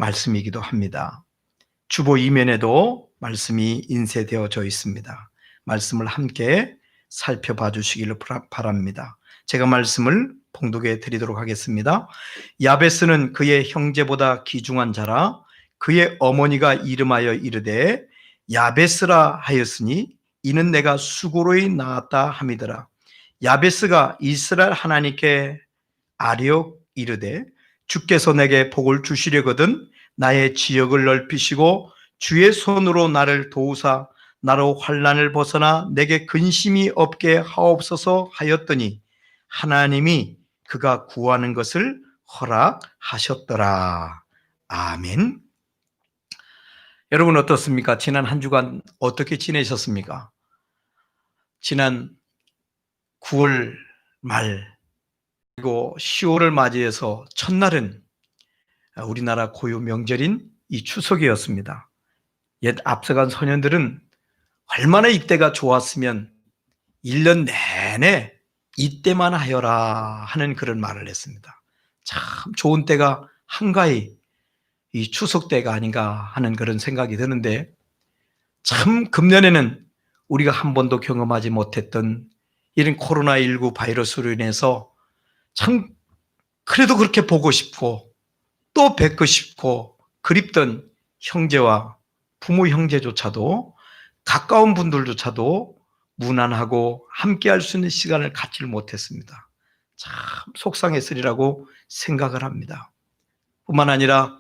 말씀이기도 합니다. 주보 이면에도 말씀이 인쇄되어져 있습니다. 말씀을 함께 살펴봐 주시기를 바랍니다. 제가 말씀을 봉독해 드리도록 하겠습니다. 야베스는 그의 형제보다 귀중한 자라 그의 어머니가 이름하여 이르되 야베스라 하였으니 이는 내가 수고로이 낳았다 함이더라. 야베스가 이스라엘 하나님께 아뢰어 이르되 주께서 내게 복을 주시려거든 나의 지역을 넓히시고 주의 손으로 나를 도우사 나로 환난을 벗어나 내게 근심이 없게 하옵소서 하였더니 하나님이 그가 구하는 것을 허락하셨더라. 아멘. 여러분 어떻습니까? 지난 한 주간 어떻게 지내셨습니까? 지난 9월 말 그리고 10월을 맞이해서 첫날은 우리나라 고유 명절인 이 추석이었습니다. 옛 앞서간 소년들은 얼마나 이때가 좋았으면 1년 내내 이때만 하여라 하는 그런 말을 했습니다. 참 좋은 때가 한가히 이 추석 때가 아닌가 하는 그런 생각이 드는데 참 금년에는 우리가 한 번도 경험하지 못했던 이런 코로나19 바이러스로 인해서 참 그래도 그렇게 보고 싶고 또 뵙고 싶고 그립던 형제와 부모 형제조차도 가까운 분들조차도 무난하고 함께할 수 있는 시간을 갖지를 못했습니다. 참 속상했으리라고 생각을 합니다. 뿐만 아니라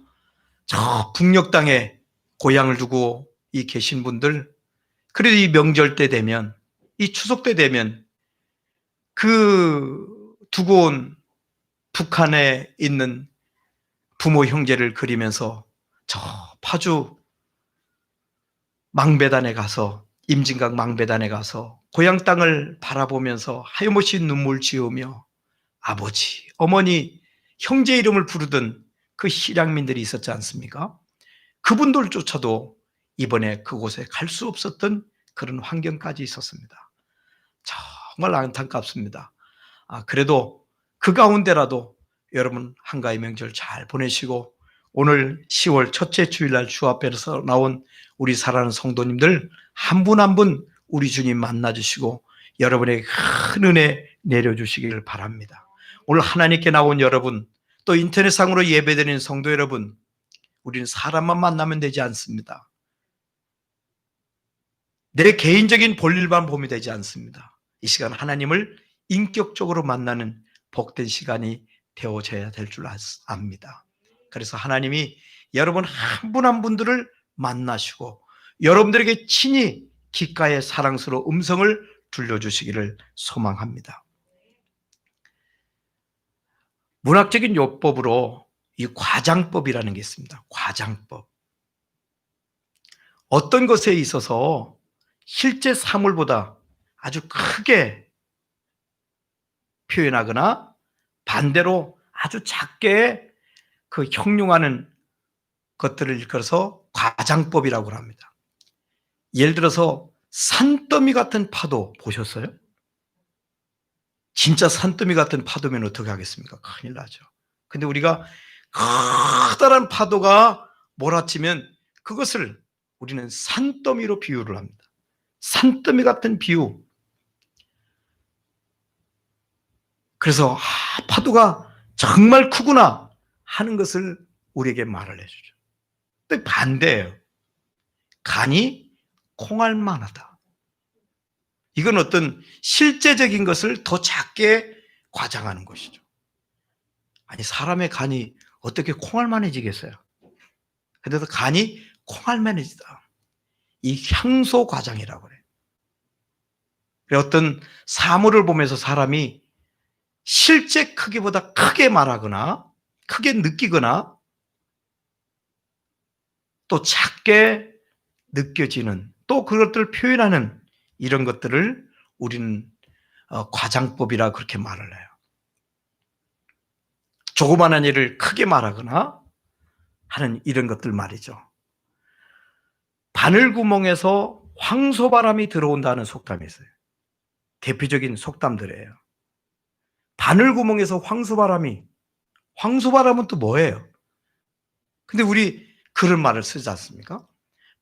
저 북녘 땅에 고향을 두고 계신 분들 그래도 이 명절 때 되면 이 추석 때 되면 그 두고 온 북한에 있는 부모 형제를 그리면서 저 파주 망배단에 가서 임진각 망배단에 가서 고향 땅을 바라보면서 하염없이 눈물 지으며 아버지, 어머니, 형제 이름을 부르던 그 실향민들이 있었지 않습니까? 그분들조차도 이번에 그곳에 갈 수 없었던 그런 환경까지 있었습니다. 정말 안타깝습니다. 그래도 그 가운데라도 여러분 한가위 명절 잘 보내시고 오늘 10월 첫째 주일날 주 앞에서 나온 우리 사랑하는 성도님들 한 분 한 분 우리 주님 만나주시고 여러분에게 큰 은혜 내려주시기를 바랍니다. 오늘 하나님께 나온 여러분 또 인터넷상으로 예배드리는 성도 여러분 우리는 사람만 만나면 되지 않습니다. 내 개인적인 볼일만 보면 되지 않습니다. 이 시간 하나님을 인격적으로 만나는 복된 시간이 되어져야 될 줄 압니다. 그래서 하나님이 여러분 한 분 한 분들을 만나시고 여러분들에게 친히 귓가의 사랑스러운 음성을 들려주시기를 소망합니다. 문학적인 요법으로 이 과장법이라는 게 있습니다. 과장법. 어떤 것에 있어서 실제 사물보다 아주 크게 표현하거나 반대로 아주 작게 그 형용하는 것들을 일컬어서 과장법이라고 합니다. 예를 들어서 산더미 같은 파도 보셨어요? 진짜 산더미 같은 파도면 어떻게 하겠습니까? 큰일 나죠. 근데 우리가 커다란 파도가 몰아치면 그것을 우리는 산더미로 비유를 합니다. 산더미 같은 비유. 그래서 파도가 정말 크구나 하는 것을 우리에게 말을 해주죠. 근데 반대예요. 간이 콩알만하다. 이건 어떤 실제적인 것을 더 작게 과장하는 것이죠. 아니 사람의 간이 어떻게 콩알만해지겠어요? 그래서 간이 콩알만해지다. 이 향소 과장이라고 그래요. 어떤 사물을 보면서 사람이 실제 크기보다 크게 말하거나 크게 느끼거나 또 작게 느껴지는 또 그것들을 표현하는 이런 것들을 우리는 과장법이라 그렇게 말을 해요. 조그마한 일을 크게 말하거나 하는 이런 것들 말이죠. 바늘구멍에서 황소바람이 들어온다는 속담이 있어요. 대표적인 속담들이에요. 바늘구멍에서 황소바람은 또 뭐예요? 근데 우리 그런 말을 쓰지 않습니까?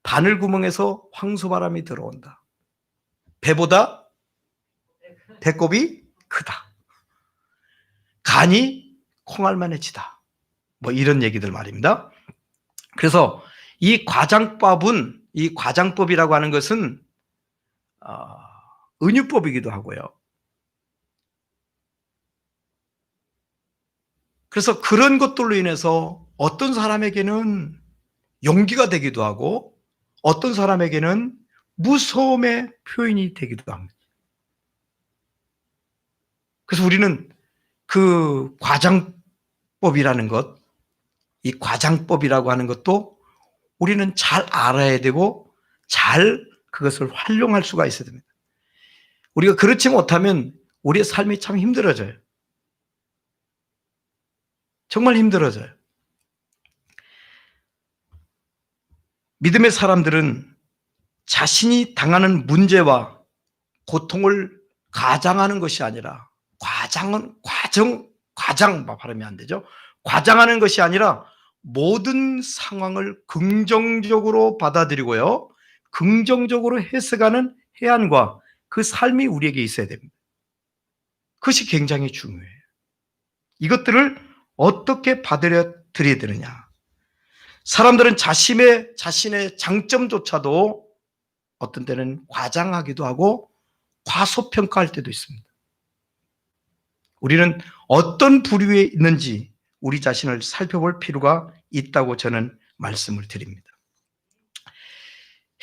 바늘구멍에서 황소바람이 들어온다. 배보다 배꼽이 크다. 간이 콩알만해지다. 뭐 이런 얘기들 말입니다. 그래서 이 과장법이라고 하는 것은 은유법이기도 하고요. 그래서 그런 것들로 인해서 어떤 사람에게는 용기가 되기도 하고 어떤 사람에게는 무서움의 표현이 되기도 합니다. 그래서 우리는 그 과장법이라는 것, 이 과장법이라고 하는 것도 우리는 잘 알아야 되고 잘 그것을 활용할 수가 있어야 됩니다. 우리가 그렇지 못하면 우리의 삶이 참 힘들어져요. 정말 힘들어져요. 믿음의 사람들은 자신이 당하는 문제와 고통을 가장하는 것이 아니라 과장 발음이 안 되죠. 과장하는 것이 아니라 모든 상황을 긍정적으로 받아들이고요. 긍정적으로 해석하는 해안과 그 삶이 우리에게 있어야 됩니다. 그것이 굉장히 중요해요. 이것들을 어떻게 받아들여야 되느냐. 사람들은 자신의 장점조차도 어떤 때는 과장하기도 하고 과소평가할 때도 있습니다. 우리는 어떤 부류에 있는지 우리 자신을 살펴볼 필요가 있다고 저는 말씀을 드립니다.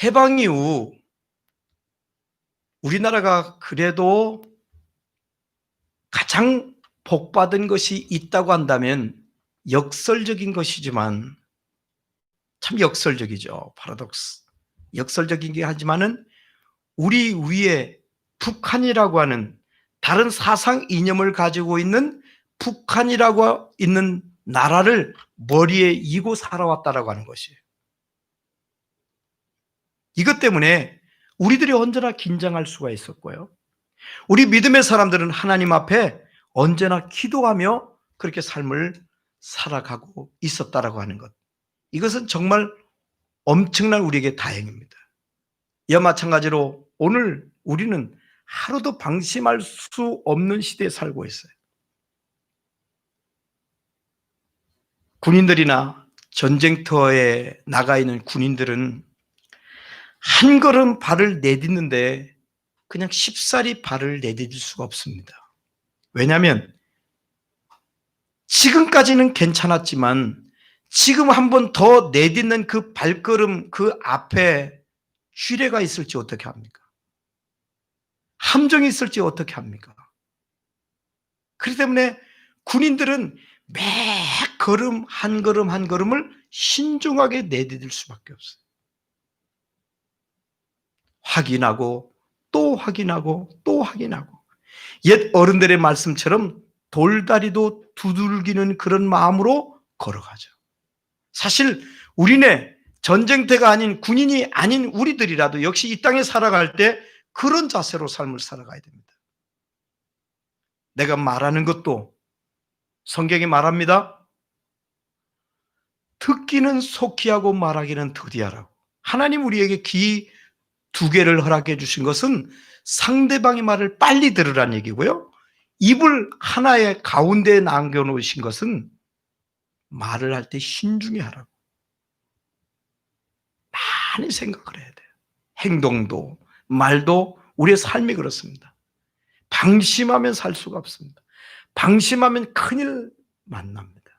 해방 이후 우리나라가 그래도 가장 복받은 것이 있다고 한다면 역설적인 것이지만 참 역설적이죠. 파라독스. 역설적이긴 하지만은 우리 위에 북한이라고 하는 다른 사상 이념을 가지고 있는 북한이라고 있는 나라를 머리에 이고 살아왔다라고 하는 것이에요. 이것 때문에 우리들이 언제나 긴장할 수가 있었고요. 우리 믿음의 사람들은 하나님 앞에 언제나 기도하며 그렇게 삶을 살아가고 있었다라고 하는 것. 이것은 정말 엄청난 우리에게 다행입니다. 이와 마찬가지로 오늘 우리는 하루도 방심할 수 없는 시대에 살고 있어요. 군인들이나 전쟁터에 나가 있는 군인들은 한 걸음 발을 내딛는데 그냥 쉽사리 발을 내디딜 수가 없습니다. 왜냐하면 지금까지는 괜찮았지만 지금 한 번 더 내딛는 그 발걸음 그 앞에 쥐레가 있을지 어떻게 합니까? 함정이 있을지 어떻게 합니까? 그렇기 때문에 군인들은 매 걸음 한 걸음 한 걸음을 신중하게 내디딜 수밖에 없어요. 확인하고 또 확인하고 또 확인하고 옛 어른들의 말씀처럼 돌다리도 두들기는 그런 마음으로 걸어가죠. 사실 우리네 전쟁터가 아닌 군인이 아닌 우리들이라도 역시 이 땅에 살아갈 때 그런 자세로 삶을 살아가야 됩니다. 내가 말하는 것도 성경이 말합니다. 듣기는 속히 하고 말하기는 더디하라고. 하나님 우리에게 귀 두 개를 허락해 주신 것은 상대방의 말을 빨리 들으라는 얘기고요. 입을 하나의 가운데에 남겨놓으신 것은 말을 할 때 신중히 하라고. 많이 생각을 해야 돼요. 행동도 말도 우리의 삶이 그렇습니다. 방심하면 살 수가 없습니다. 방심하면 큰일 만납니다.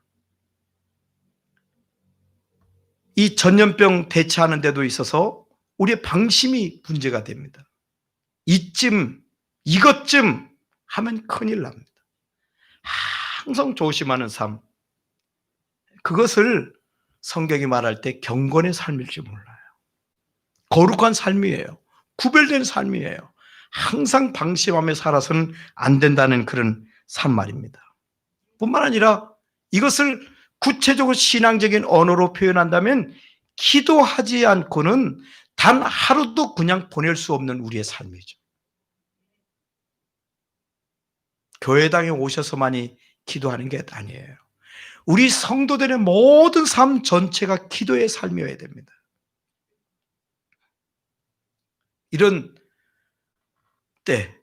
이 전염병 대처하는 데도 있어서 우리의 방심이 문제가 됩니다. 이것쯤 하면 큰일 납니다. 항상 조심하는 삶. 그것을 성경이 말할 때 경건의 삶일지 몰라요. 거룩한 삶이에요. 구별된 삶이에요. 항상 방심하며 살아서는 안 된다는 그런 삶 말입니다. 뿐만 아니라 이것을 구체적으로 신앙적인 언어로 표현한다면 기도하지 않고는 단 하루도 그냥 보낼 수 없는 우리의 삶이죠. 교회당에 오셔서만이 기도하는 게 아니에요. 우리 성도들의 모든 삶 전체가 기도의 삶이어야 됩니다. 이런 때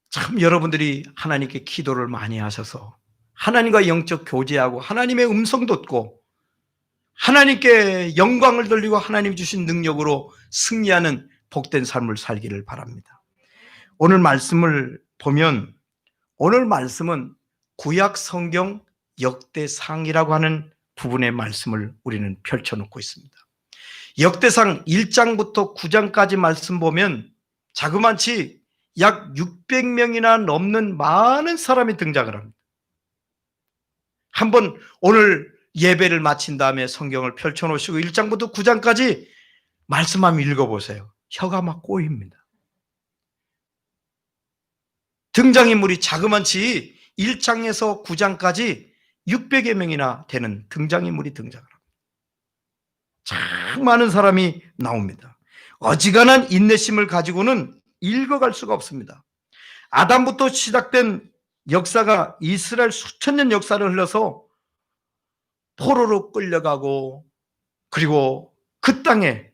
참 여러분들이 하나님께 기도를 많이 하셔서 하나님과 영적 교제하고 하나님의 음성 듣고 하나님께 영광을 돌리고 하나님 주신 능력으로 승리하는 복된 삶을 살기를 바랍니다. 오늘 말씀을 보면 오늘 말씀은 구약 성경 역대상이라고 하는 부분의 말씀을 우리는 펼쳐놓고 있습니다. 역대상 1장부터 9장까지 말씀 보면 자그마치 약 600명이나 넘는 많은 사람이 등장을 합니다. 한번 오늘 예배를 마친 다음에 성경을 펼쳐놓으시고 1장부터 9장까지 말씀 한번 읽어보세요. 혀가 막 꼬입니다. 등장인물이 자그마치 1장에서 9장까지 600여 명이나 되는 등장인물이 등장을 합니다. 참 많은 사람이 나옵니다. 어지간한 인내심을 가지고는 읽어갈 수가 없습니다. 아담부터 시작된 역사가 이스라엘 수천 년 역사를 흘러서 포로로 끌려가고 그리고 그 땅에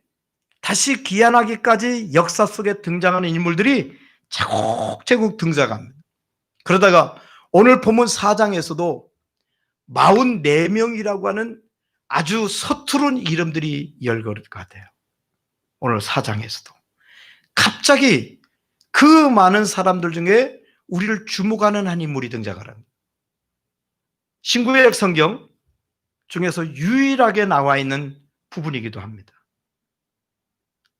다시 귀환하기까지 역사 속에 등장하는 인물들이 차곡차곡 등장합니다. 그러다가 오늘 본문 4장에서도 44명이라고 하는 아주 서투른 이름들이 열거가 돼요. 오늘 4장에서도 갑자기 그 많은 사람들 중에 우리를 주목하는 한 인물이 등장을 합니다. 신구약 성경 중에서 유일하게 나와 있는 부분이기도 합니다.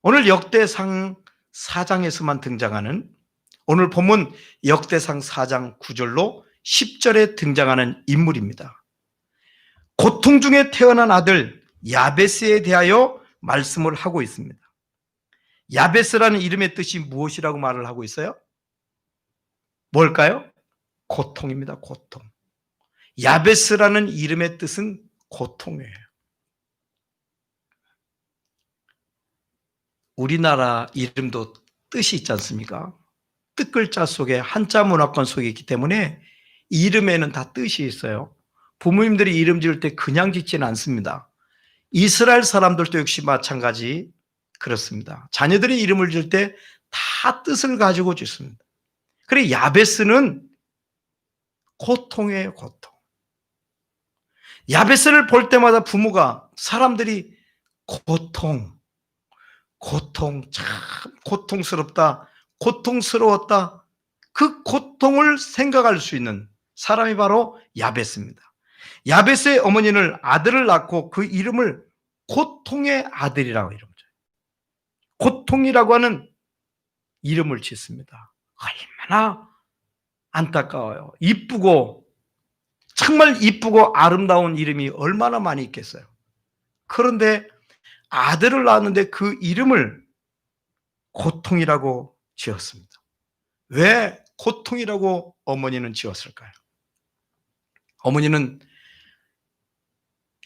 오늘 역대상 4장에서만 등장하는 오늘 본문 역대상 4장 9절로 10절에 등장하는 인물입니다. 고통 중에 태어난 아들 야베스에 대하여 말씀을 하고 있습니다. 야베스라는 이름의 뜻이 무엇이라고 말을 하고 있어요? 뭘까요? 고통입니다. 고통. 야베스라는 이름의 뜻은 고통이에요. 우리나라 이름도 뜻이 있지 않습니까? 뜻 글자 속에 한자 문화권 속에 있기 때문에 이름에는 다 뜻이 있어요. 부모님들이 이름 지을 때 그냥 짓지는 않습니다. 이스라엘 사람들도 역시 마찬가지 그렇습니다. 자녀들의 이름을 지을 때 다 뜻을 가지고 짓습니다. 그래 야베스는 고통이에요. 고통. 야베스를 볼 때마다 부모가 사람들이 고통 참 고통스럽다, 고통스러웠다, 그 고통을 생각할 수 있는 사람이 바로 야베스입니다. 야베스의 어머니는 아들을 낳고 그 이름을 고통의 아들이라고 이름을 줘요. 고통이라고 하는 이름을 짓습니다. 얼마나 안타까워요. 이쁘고 정말 이쁘고 아름다운 이름이 얼마나 많이 있겠어요. 그런데 아들을 낳았는데 그 이름을 고통이라고 지었습니다. 왜 고통이라고 어머니는 지었을까요? 어머니는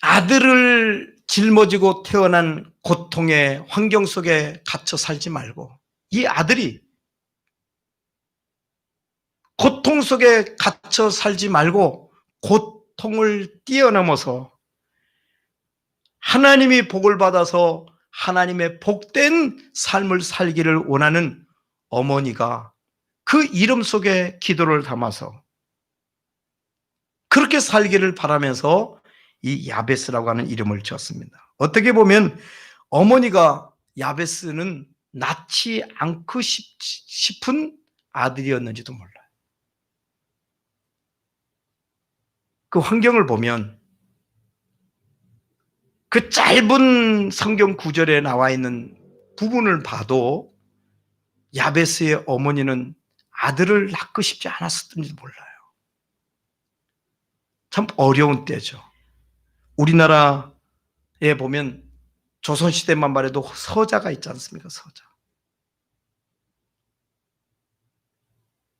아들을 짊어지고 태어난 고통의 환경 속에 갇혀 살지 말고 이 아들이 고통 속에 갇혀 살지 말고 고통을 뛰어넘어서 하나님이 복을 받아서 하나님의 복된 삶을 살기를 원하는 어머니가 그 이름 속에 기도를 담아서 그렇게 살기를 바라면서 이 야베스라고 하는 이름을 지었습니다. 어떻게 보면 어머니가 야베스는 낳지 않고 싶은 아들이었는지도 몰라요. 그 환경을 보면 그 짧은 성경 구절에 나와 있는 부분을 봐도 야베스의 어머니는 아들을 낳고 싶지 않았었던지도 몰라요. 참 어려운 때죠. 우리나라에 보면 조선시대만 말해도 서자가 있지 않습니까? 서자.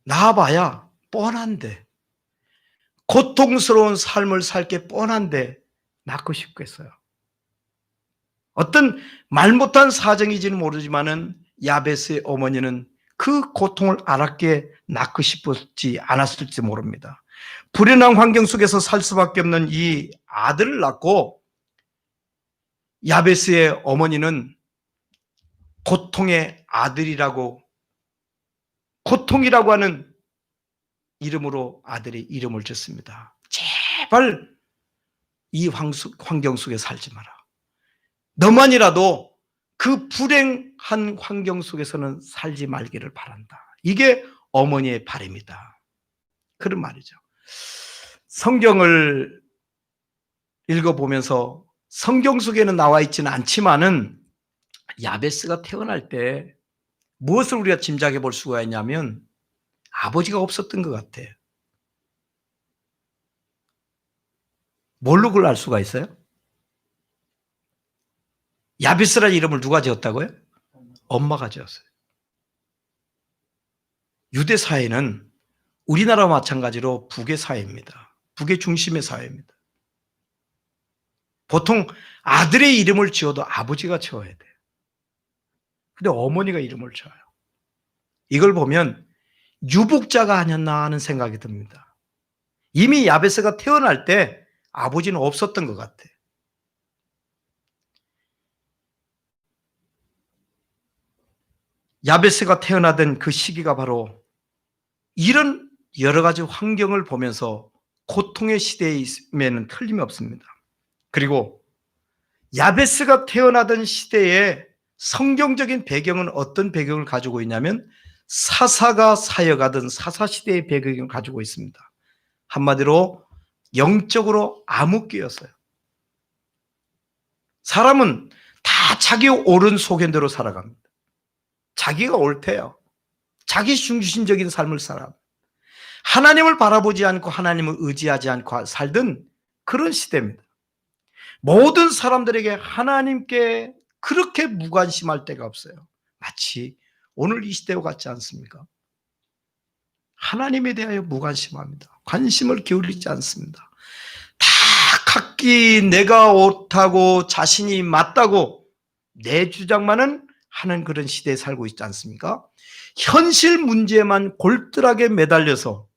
낳아봐야 뻔한데 고통스러운 삶을 살게 뻔한데 낳고 싶겠어요. 어떤 말 못한 사정이지는 모르지만은 야베스의 어머니는 그 고통을 알았기에 낳고 싶었지 않았을지 모릅니다. 불행한 환경 속에서 살 수밖에 없는 이 아들을 낳고 야베스의 어머니는 고통의 아들이라고, 고통이라고 하는 이름으로 아들의 이름을 줬습니다. 제발 이 환경 속에 살지 마라. 너만이라도 그 불행한 환경 속에서는 살지 말기를 바란다. 이게 어머니의 바람이다. 그런 말이죠. 성경을 읽어보면서 성경 속에는 나와 있지는 않지만은 야베스가 태어날 때 무엇을 우리가 짐작해 볼 수가 있냐면 아버지가 없었던 것 같아요. 뭘로 그걸 알 수가 있어요? 야베스라는 이름을 누가 지었다고요? 엄마가 지었어요. 유대 사회는 우리나라와 마찬가지로 북의 사회입니다. 북의 중심의 사회입니다. 보통 아들의 이름을 지어도 아버지가 지어야 돼요. 근데 어머니가 이름을 지어요. 이걸 보면 유복자가 아니었나 하는 생각이 듭니다. 이미 야베스가 태어날 때 아버지는 없었던 것 같아요. 야베스가 태어나던 그 시기가 바로 이런 여러 가지 환경을 보면서 고통의 시대임에는 틀림이 없습니다. 그리고 야베스가 태어나던 시대에 성경적인 배경은 어떤 배경을 가지고 있냐면 사사가 사역하던 사사시대의 배경을 가지고 있습니다. 한마디로 영적으로 암흑기였어요. 사람은 다 자기 옳은 소견대로 살아갑니다. 자기가 옳대요. 자기 중심적인 삶을 살아. 하나님을 바라보지 않고 하나님을 의지하지 않고 살던 그런 시대입니다. 모든 사람들에게 하나님께 그렇게 무관심할 데가 없어요. 마치 오늘 이 시대와 같지 않습니까? 하나님에 대하여 무관심합니다. 관심을 기울이지 않습니다. 다 각기 내가 옳다고 자신이 맞다고 내 주장만은 하는 그런 시대에 살고 있지 않습니까? 현실 문제만 골똘하게 매달려서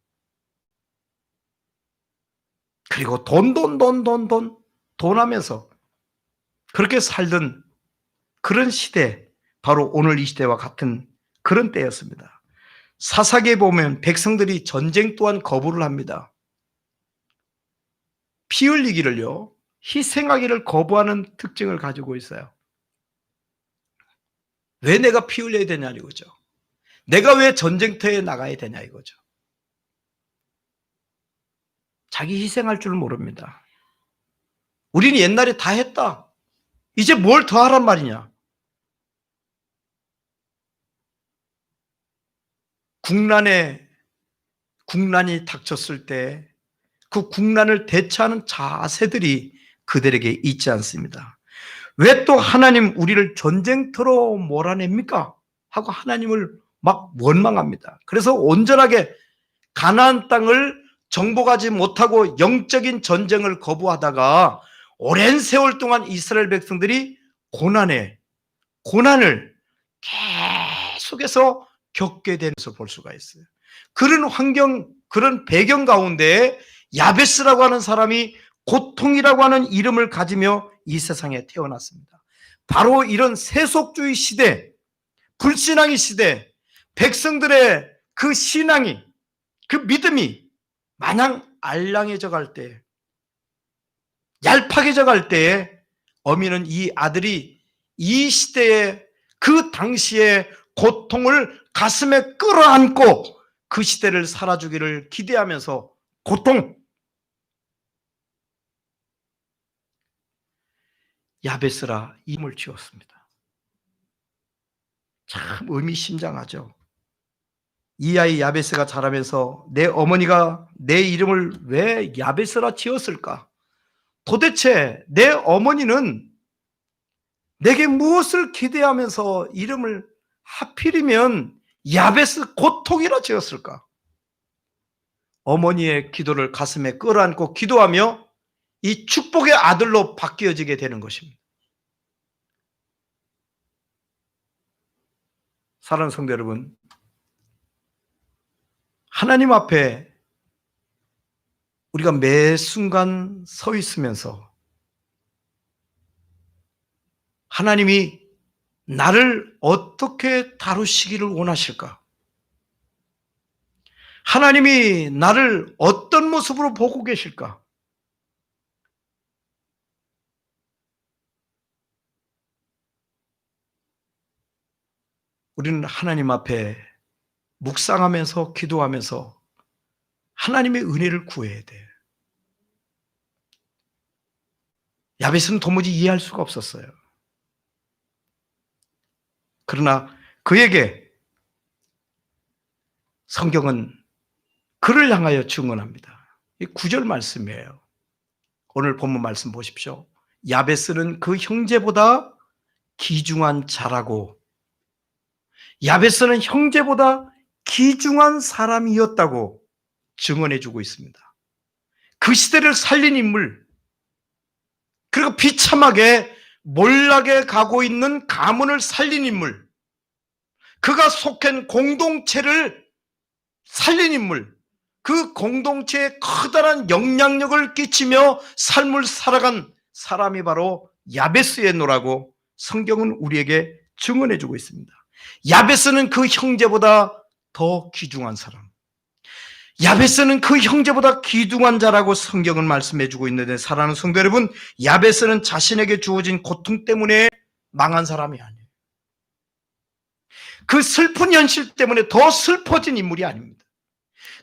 그리고 돈 하면서 그렇게 살던 그런 시대, 바로 오늘 이 시대와 같은 그런 때였습니다. 사사기에 보면 백성들이 전쟁 또한 거부를 합니다. 피 흘리기를요, 희생하기를 거부하는 특징을 가지고 있어요. 왜 내가 피 흘려야 되냐 이거죠. 내가 왜 전쟁터에 나가야 되냐 이거죠. 자기 희생할 줄 모릅니다. 우리는 옛날에 다 했다. 이제 뭘 더 하란 말이냐. 국난이 닥쳤을 때 그 국난을 대처하는 자세들이 그들에게 있지 않습니다. 왜 또 하나님 우리를 전쟁터로 몰아냅니까? 하고 하나님을 막 원망합니다. 그래서 온전하게 가나안 땅을 정복하지 못하고 영적인 전쟁을 거부하다가 오랜 세월 동안 이스라엘 백성들이 고난을 계속해서 겪게 되는 것을 볼 수가 있어요. 그런 환경, 그런 배경 가운데 야베스라고 하는 사람이 고통이라고 하는 이름을 가지며 이 세상에 태어났습니다. 바로 이런 세속주의 시대, 불신앙의 시대, 백성들의 그 신앙이, 그 믿음이 마냥 알랑해져 갈 때, 얄팍해져 갈 때에 어미는 이 아들이 이 시대에 그 당시의 고통을 가슴에 끌어안고 그 시대를 살아주기를 기대하면서 야베스라 이름을 지었습니다. 참 의미심장하죠. 이 아이 야베스가 자라면서 내 어머니가 내 이름을 왜 야베스라 지었을까? 도대체 내 어머니는 내게 무엇을 기대하면서 이름을 하필이면 야베스 고통이라 지었을까? 어머니의 기도를 가슴에 끌어안고 기도하며 이 축복의 아들로 바뀌어지게 되는 것입니다. 사랑하는 성도 여러분, 하나님 앞에 우리가 매 순간 서 있으면서 하나님이 나를 어떻게 다루시기를 원하실까? 하나님이 나를 어떤 모습으로 보고 계실까? 우리는 하나님 앞에 묵상하면서 기도하면서 하나님의 은혜를 구해야 돼. 야베스는 도무지 이해할 수가 없었어요. 그러나 그에게 성경은 그를 향하여 증언합니다. 이 9절 말씀이에요. 오늘 본문 말씀 보십시오. 야베스는 그 형제보다 귀중한 자라고, 야베스는 형제보다 귀중한 사람이었다고 증언해 주고 있습니다. 그 시대를 살린 인물, 그리고 비참하게 몰락에 가고 있는 가문을 살린 인물, 그가 속한 공동체를 살린 인물, 그 공동체에 커다란 영향력을 끼치며 삶을 살아간 사람이 바로 야베스의노라고 성경은 우리에게 증언해 주고 있습니다. 야베스는 그 형제보다 더 귀중한 사람, 야베스는 그 형제보다 귀중한 자라고 성경은 말씀해 주고 있는데, 사랑하는 성도 여러분, 야베스는 자신에게 주어진 고통 때문에 망한 사람이 아니에요. 그 슬픈 현실 때문에 더 슬퍼진 인물이 아닙니다.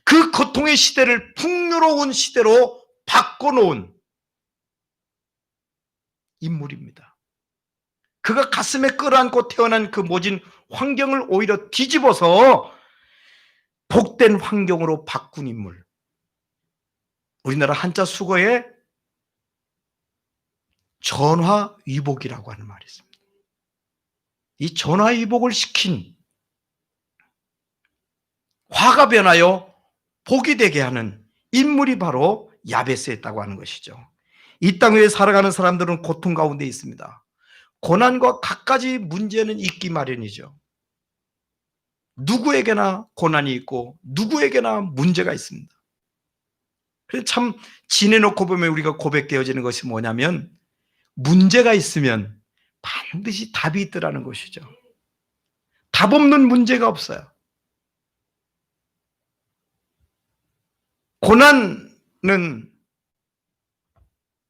그 고통의 시대를 풍요로운 시대로 바꿔놓은 인물입니다. 그가 가슴에 끌어안고 태어난 그 모진 환경을 오히려 뒤집어서 복된 환경으로 바꾼 인물. 우리나라 한자 수거에 전화위복이라고 하는 말이 있습니다. 이 전화위복을 시킨, 화가 변하여 복이 되게 하는 인물이 바로 야베스였다고 하는 것이죠. 이 땅 위에 살아가는 사람들은 고통 가운데 있습니다. 고난과 갖가지 문제는 있기 마련이죠. 누구에게나 고난이 있고 누구에게나 문제가 있습니다. 그래서 참 지내놓고 보면 우리가 고백되어지는 것이 뭐냐면, 문제가 있으면 반드시 답이 있더라는 것이죠. 답 없는 문제가 없어요. 고난은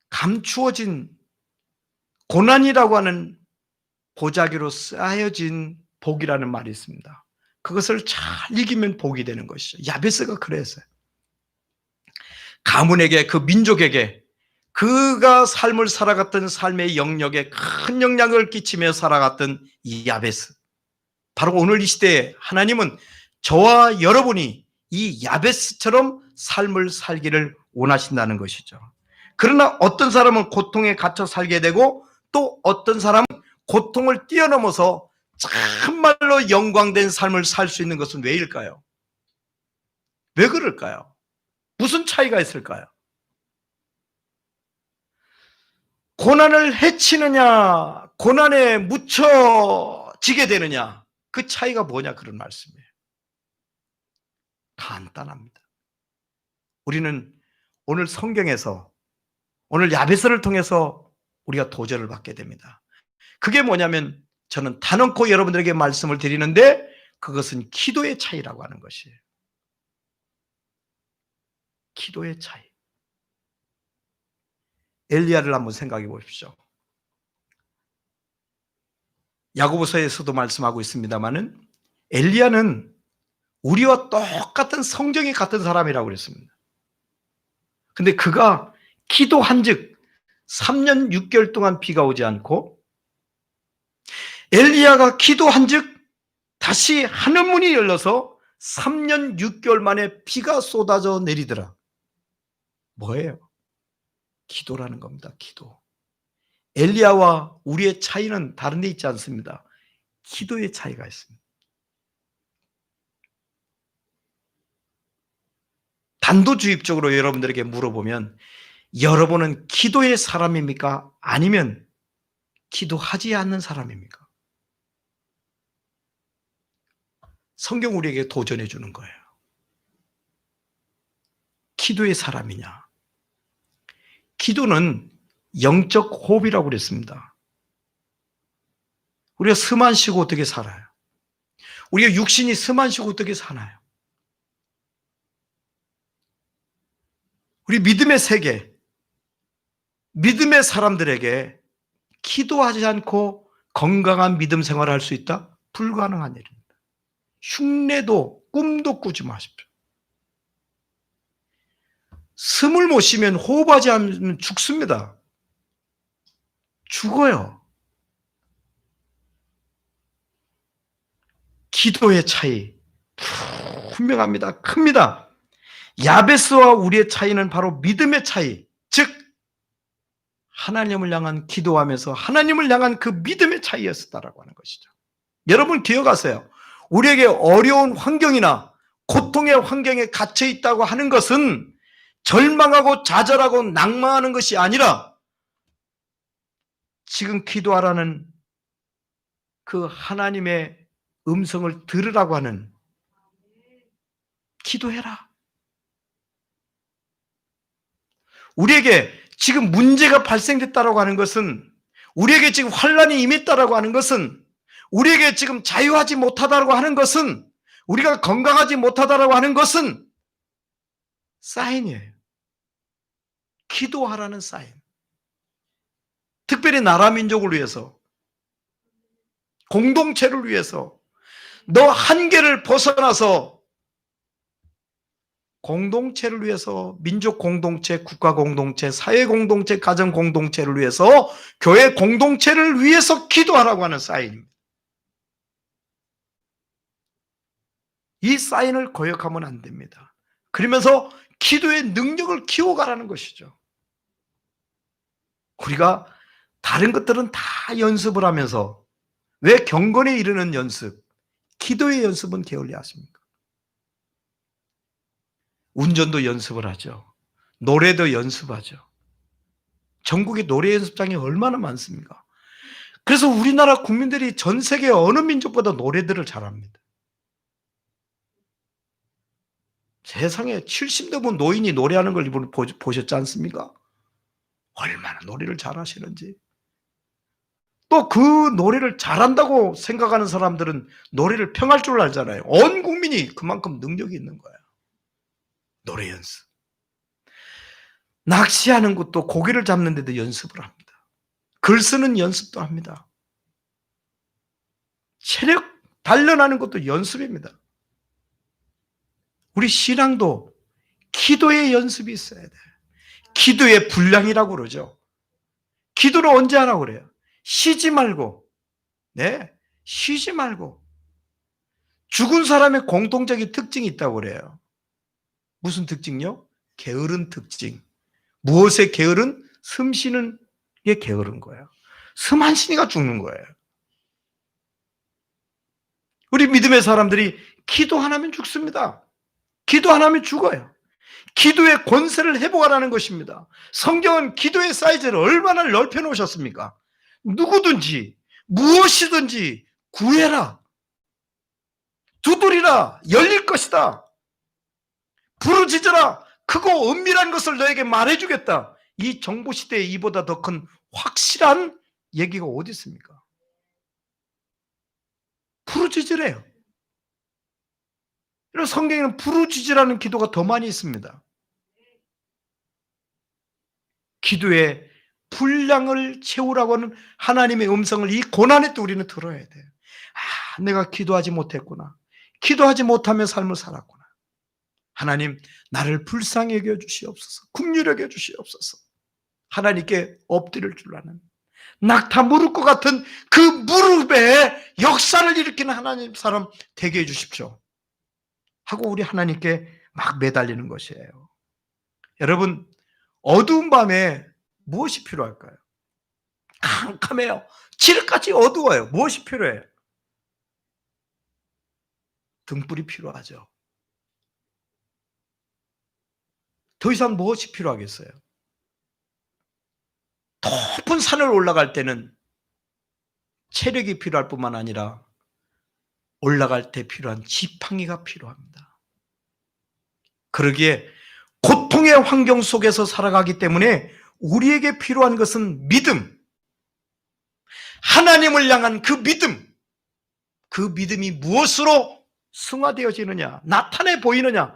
감추어진, 고난이라고 하는 보자기로 쌓여진 복이라는 말이 있습니다. 그것을 잘 이기면 복이 되는 것이죠. 야베스가 그랬어요. 가문에게, 그 민족에게, 그가 삶을 살아갔던 삶의 영역에 큰 영향을 끼치며 살아갔던 이 야베스, 바로 오늘 이 시대에 하나님은 저와 여러분이 이 야베스처럼 삶을 살기를 원하신다는 것이죠. 그러나 어떤 사람은 고통에 갇혀 살게 되고, 또 어떤 사람은 고통을 뛰어넘어서 참말로 영광된 삶을 살 수 있는 것은 왜일까요? 왜 그럴까요? 무슨 차이가 있을까요? 고난을 해치느냐, 고난에 묻혀지게 되느냐, 그 차이가 뭐냐, 그런 말씀이에요. 간단합니다. 우리는 오늘 성경에서, 오늘 야베스를 통해서 우리가 도전을 받게 됩니다. 그게 뭐냐면, 저는 단언코 여러분들에게 말씀을 드리는데, 그것은 기도의 차이라고 하는 것이에요. 기도의 차이. 엘리야를 한번 생각해 보십시오. 야고보서에서도 말씀하고 있습니다마는, 엘리야는 우리와 똑같은 성정이 같은 사람이라고 그랬습니다. 근데 그가 기도한즉 3년 6개월 동안 비가 오지 않고, 엘리야가 기도한즉 다시 하늘문이 열려서 3년 6개월 만에 비가 쏟아져 내리더라. 뭐예요? 기도라는 겁니다. 기도. 엘리야와 우리의 차이는 다른 데 있지 않습니다. 기도의 차이가 있습니다. 단도주입적으로 여러분들에게 물어보면, 여러분은 기도의 사람입니까? 아니면 기도하지 않는 사람입니까? 성경 우리에게 도전해 주는 거예요. 기도의 사람이냐, 기도는 영적 호흡이라고 그랬습니다. 우리가 숨 안 쉬고 어떻게 살아요? 우리가 육신이 숨 안 쉬고 어떻게 사나요? 우리 믿음의 세계, 믿음의 사람들에게 기도하지 않고 건강한 믿음 생활을 할 수 있다? 불가능한 일입니다. 흉내도 꿈도 꾸지 마십시오. 숨을 못 쉬면 호흡하지 않으면 죽습니다. 죽어요. 기도의 차이 분명합니다. 큽니다. 야베스와 우리의 차이는 바로 믿음의 차이, 즉 하나님을 향한 기도하면서 하나님을 향한 그 믿음의 차이였다라고 하는 것이죠. 여러분 기억하세요. 우리에게 어려운 환경이나 고통의 환경에 갇혀 있다고 하는 것은 절망하고 좌절하고 낙망하는 것이 아니라 지금 기도하라는 그 하나님의 음성을 들으라고 하는, 기도해라. 우리에게 지금 문제가 발생됐다라고 하는 것은, 우리에게 지금 환란이 임했다라고 하는 것은, 우리에게 지금 자유하지 못하다라고 하는 것은, 우리가 건강하지 못하다라고 하는 것은 사인이에요. 기도하라는 사인. 특별히 나라 민족을 위해서, 공동체를 위해서, 너 한계를 벗어나서 공동체를 위해서, 민족 공동체, 국가 공동체, 사회 공동체, 가정 공동체를 위해서, 교회 공동체를 위해서 기도하라고 하는 사인입니다. 이 사인을 거역하면 안 됩니다. 그러면서 기도의 능력을 키워가라는 것이죠. 우리가 다른 것들은 다 연습을 하면서 왜 경건에 이르는 연습, 기도의 연습은 게을리 하십니까? 운전도 연습을 하죠. 노래도 연습하죠. 전국에 노래 연습장이 얼마나 많습니까? 그래서 우리나라 국민들이 전 세계 어느 민족보다 노래들을 잘합니다. 세상에 70 넘은 노인이 노래하는 걸 이번 보셨지 않습니까? 얼마나 노래를 잘하시는지. 또 그 노래를 잘한다고 생각하는 사람들은 노래를 평할 줄 알잖아요. 온 국민이 그만큼 능력이 있는 거예요. 노래 연습. 낚시하는 것도 고기를 잡는 데도 연습을 합니다. 글 쓰는 연습도 합니다. 체력 단련하는 것도 연습입니다. 우리 신앙도 기도의 연습이 있어야 돼요. 기도의 분량이라고 그러죠. 기도를 언제 하라고 그래요? 쉬지 말고, 쉬지 말고. 죽은 사람의 공통적인 특징이 있다고 그래요. 무슨 특징요? 게으른 특징. 무엇의 게으른? 숨 쉬는 게 게으른 거예요. 숨 안 쉬니까 죽는 거예요. 우리 믿음의 사람들이 기도 안 하면 죽습니다. 기도 안 하면 죽어요. 기도의 권세를 회복하라는 것입니다. 성경은 기도의 사이즈를 얼마나 넓혀 놓으셨습니까? 누구든지 무엇이든지 구해라. 두드리라. 열릴 것이다. 부르짖으라. 크고 은밀한 것을 너에게 말해주겠다. 이 정보시대에 이보다 더 큰 확실한 얘기가 어디 있습니까? 부르짖으래요. 성경에는 부르짖으라는 기도가 더 많이 있습니다. 기도의 분량을 채우라고 하는 하나님의 음성을 이 고난의 때 우리는 들어야 돼요. 아, 내가 기도하지 못했구나. 기도하지 못하며 삶을 살았구나. 하나님, 나를 불쌍히 여겨 주시옵소서. 긍휼히 여겨 주시옵소서. 하나님께 엎드릴 줄 아는, 낙타 무릎 것 같은 그 무릎에 역사를 일으키는 하나님 사람 되게 해 주십시오 하고 우리 하나님께 막 매달리는 것이에요. 여러분, 어두운 밤에 무엇이 필요할까요? 캄캄해요. 칠흑같이 어두워요. 무엇이 필요해요? 등불이 필요하죠. 더 이상 무엇이 필요하겠어요? 높은 산을 올라갈 때는 체력이 필요할 뿐만 아니라 올라갈 때 필요한 지팡이가 필요합니다. 그러기에 고통의 환경 속에서 살아가기 때문에 우리에게 필요한 것은 믿음, 하나님을 향한 그 믿음, 그 믿음이 무엇으로 승화되어지느냐, 나타내 보이느냐?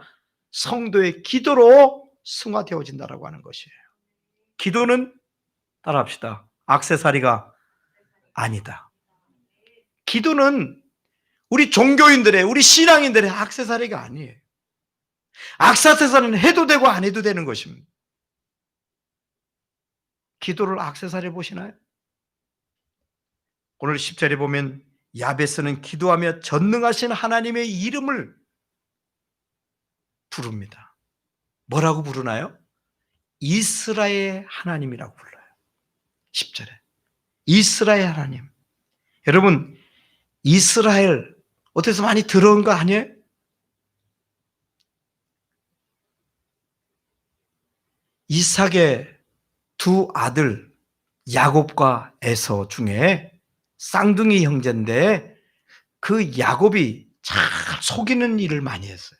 성도의 기도로 승화되어진다라고 하는 것이에요. 기도는 따라합시다. 액세서리가 아니다. 기도는 우리 종교인들의, 우리 신앙인들의 액세서리가 아니에요. 액세서리는 해도 되고 안 해도 되는 것입니다. 기도를 액세서리 보시나요? 오늘 10절에 보면 야베스는 기도하며 전능하신 하나님의 이름을 부릅니다. 뭐라고 부르나요? 이스라엘 하나님이라고 불러요. 10절에 이스라엘 하나님. 여러분, 이스라엘 어디서 많이 들어온 거 아니에요? 이삭의 두 아들 야곱과 에서 중에 쌍둥이 형제인데 그 야곱이 잘 속이는 일을 많이 했어요.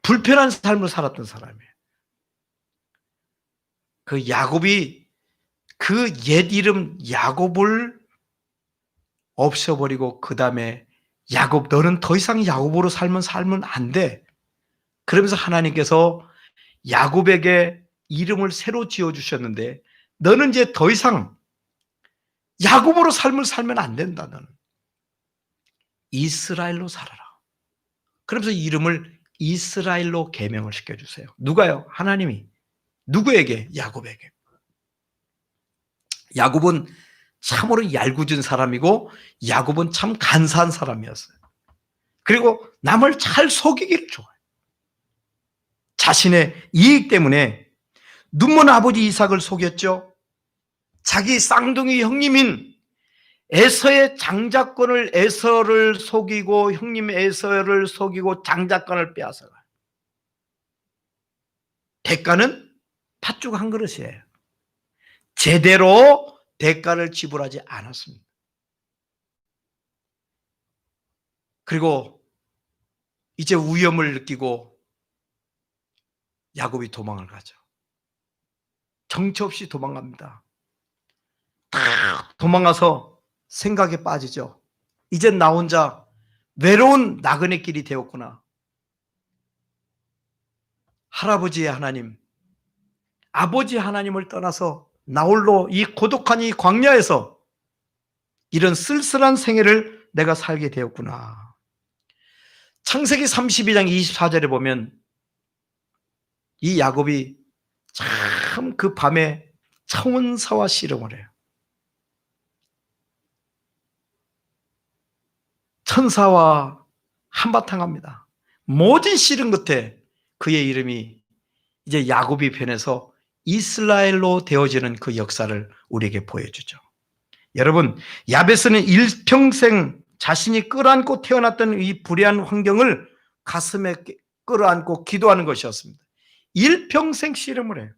불편한 삶을 살았던 사람이에요. 그 야곱이 그 옛 이름 야곱을 없애버리고 그 다음에 야곱, 너는 더 이상 야곱으로 살면 안 돼. 그러면서 하나님께서 야곱에게 이름을 새로 지어주셨는데 너는 이제 더 이상 야곱으로 살면 안 된다. 너는 이스라엘로 살아라. 그러면서 이름을 이스라엘로 개명을 시켜주세요. 누가요? 하나님이. 누구에게? 야곱에게. 야곱은 참으로 얄궂은 사람이고 야곱은 참 간사한 사람이었어요. 그리고 남을 잘 속이기를 좋아해요. 자신의 이익 때문에 눈먼 아버지 이삭을 속였죠. 자기 쌍둥이 형님인 에서의 장자권을, 에서를 속이고 형님 에서를 속이고 장자권을 빼앗아가요. 대가는 팥죽 한 그릇이에요. 제대로 대가를 지불하지 않았습니다. 그리고 이제 위험을 느끼고 야곱이 도망을 가죠. 정처 없이 도망갑니다. 도망가서 생각에 빠지죠. 이젠 나 혼자 외로운 나그네 길이 되었구나. 할아버지의 하나님, 아버지 하나님을 떠나서 나 홀로 이 고독한 이 광야에서 이런 쓸쓸한 생애를 내가 살게 되었구나. 창세기 32장 24절에 보면 이 야곱이 참 그 밤에 천사와 씨름을 해요. 천사와 한바탕 합니다. 모든 씨름 끝에 그의 이름이 이제 야곱이 변해서 이스라엘로 되어지는 그 역사를 우리에게 보여주죠. 여러분, 야베스는 일평생 자신이 끌어안고 태어났던 이 불의한 환경을 가슴에 끌어안고 기도하는 것이었습니다. 일평생 씨름을 해요.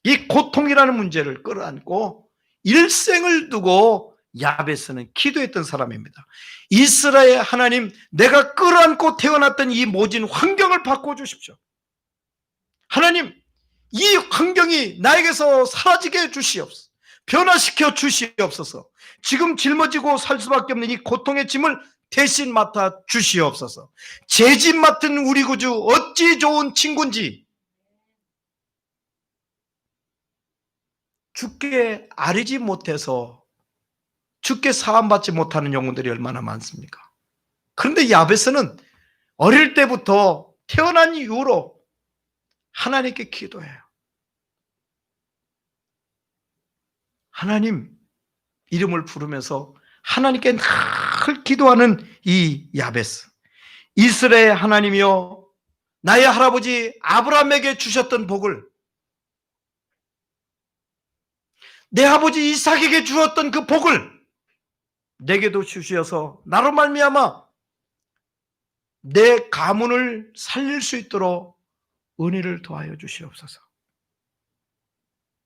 이 고통이라는 문제를 끌어안고 일생을 두고 야베스는 기도했던 사람입니다. 이스라엘 하나님, 내가 끌어안고 태어났던 이 모진 환경을 바꿔주십시오. 하나님, 이 환경이 나에게서 사라지게 해주시옵소서. 변화시켜 주시옵소서. 지금 짊어지고 살 수밖에 없는 이 고통의 짐을 대신 맡아 주시옵소서. 제 짐 맡은 우리 구주 어찌 좋은 친구인지. 주께 아뢰지 못해서 주께 사함받지 못하는 영혼들이 얼마나 많습니까? 그런데 야베스는 어릴 때부터 태어난 이후로 하나님께 기도해요. 하나님 이름을 부르면서 하나님께 늘 기도하는 이 야베스. 이스라엘 하나님이여, 나의 할아버지 아브라함에게 주셨던 복을, 내 아버지 이삭에게 주었던 그 복을 내게도 주시어서 나로 말미암아 내 가문을 살릴 수 있도록 은혜를 더하여 주시옵소서.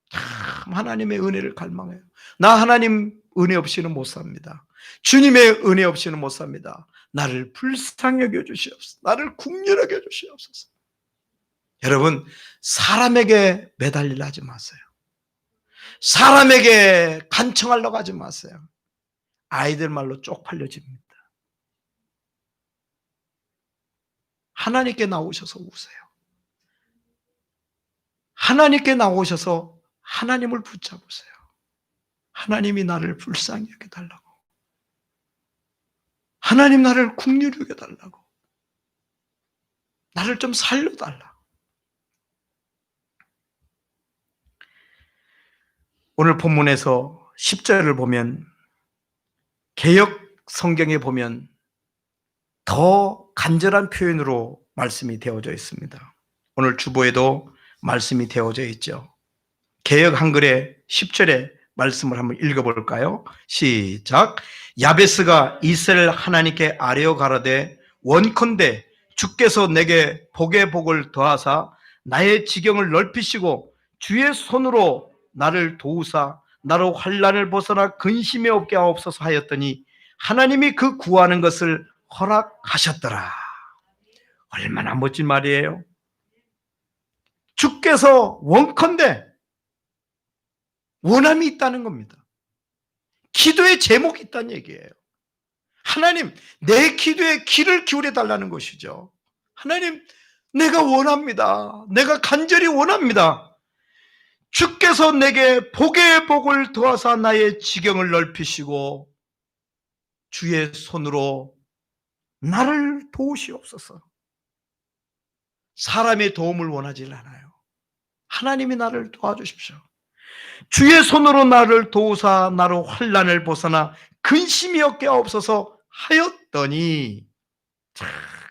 참 하나님의 은혜를 갈망해요. 나 하나님 은혜 없이는 못 삽니다. 주님의 은혜 없이는 못 삽니다. 나를 불쌍히 여겨 주시옵소서. 나를 국률하게 해주시옵소서. 여러분, 사람에게 매달리려 하지 마세요. 사람에게 간청하려고 하지 마세요. 아이들 말로 쪽팔려집니다. 하나님께 나오셔서 우세요. 하나님께 나오셔서 하나님을 붙잡으세요. 하나님이 나를 불쌍히 여겨달라고. 하나님 나를 긍휼히 여겨달라고. 나를 좀 살려달라고. 오늘 본문에서 10절을 보면, 개역 성경에 보면 더 간절한 표현으로 말씀이 되어져 있습니다. 오늘 주보에도 말씀이 되어져 있죠. 개역 한글의 10절의 말씀을 한번 읽어볼까요? 시작. 야베스가 이스라엘 하나님께 아뢰어 가로되 원컨대 주께서 내게 복의 복을 더하사 나의 지경을 넓히시고 주의 손으로 나를 도우사 나로 환난을 벗어나 근심이 없게 하옵소서 하였더니 하나님이 그 구하는 것을 허락하셨더라. 얼마나 멋진 말이에요. 주께서 원컨대, 원함이 있다는 겁니다. 기도의 제목이 있다는 얘기예요. 하나님, 내 기도에 귀를 기울여 달라는 것이죠. 하나님, 내가 원합니다. 내가 간절히 원합니다. 주께서 내게 복의 복을 더하사 나의 지경을 넓히시고 주의 손으로 나를 도우시옵소서. 사람의 도움을 원하지 않아요. 하나님이 나를 도와주십시오. 주의 손으로 나를 도우사 나로 환난을 벗어나 근심이 없게 하옵소서 하였더니,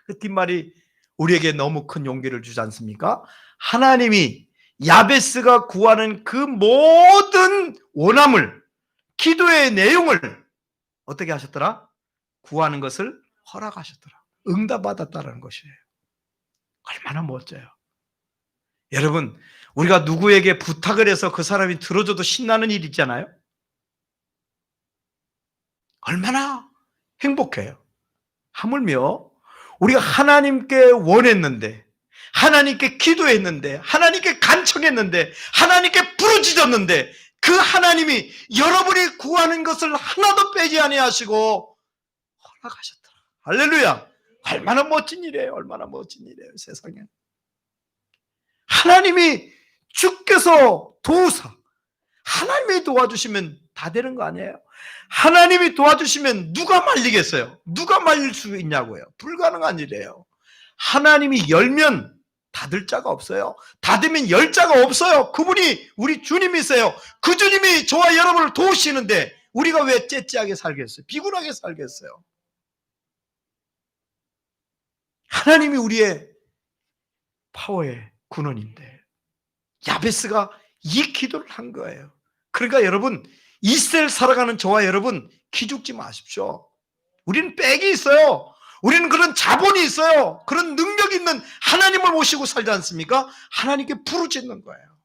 그 뒷말이 우리에게 너무 큰 용기를 주지 않습니까? 하나님이 야베스가 구하는 그 모든 원함을, 기도의 내용을 어떻게 하셨더라? 구하는 것을 허락하셨더라. 응답받았다는 것이에요. 얼마나 멋져요. 여러분, 우리가 누구에게 부탁을 해서 그 사람이 들어줘도 신나는 일 있잖아요. 얼마나 행복해요. 하물며 우리가 하나님께 원했는데, 하나님께 기도했는데, 하나님께 간청했는데, 하나님께 부르짖었는데 그 하나님이 여러분이 구하는 것을 하나도 빼지 아니하시고 허락하셨더라. 할렐루야. 얼마나 멋진 일이에요. 얼마나 멋진 일이에요. 세상에. 하나님이, 주께서 도우사, 하나님이 도와주시면 다 되는 거 아니에요? 하나님이 도와주시면 누가 말리겠어요? 누가 말릴 수 있냐고요? 불가능한 일이에요. 하나님이 열면 닫을 자가 없어요. 닫으면 열 자가 없어요. 그분이 우리 주님이세요. 그 주님이 저와 여러분을 도우시는데 우리가 왜 째째하게 살겠어요? 비굴하게 살겠어요? 하나님이 우리의 파워의 근원인데 야베스가 이 기도를 한 거예요. 그러니까 여러분, 이스라엘 살아가는 저와 여러분, 기죽지 마십시오. 우리는 백이 있어요. 우리는 그런 자본이 있어요. 그런 능력 있는 하나님을 모시고 살지 않습니까? 하나님께 부르짖는 거예요.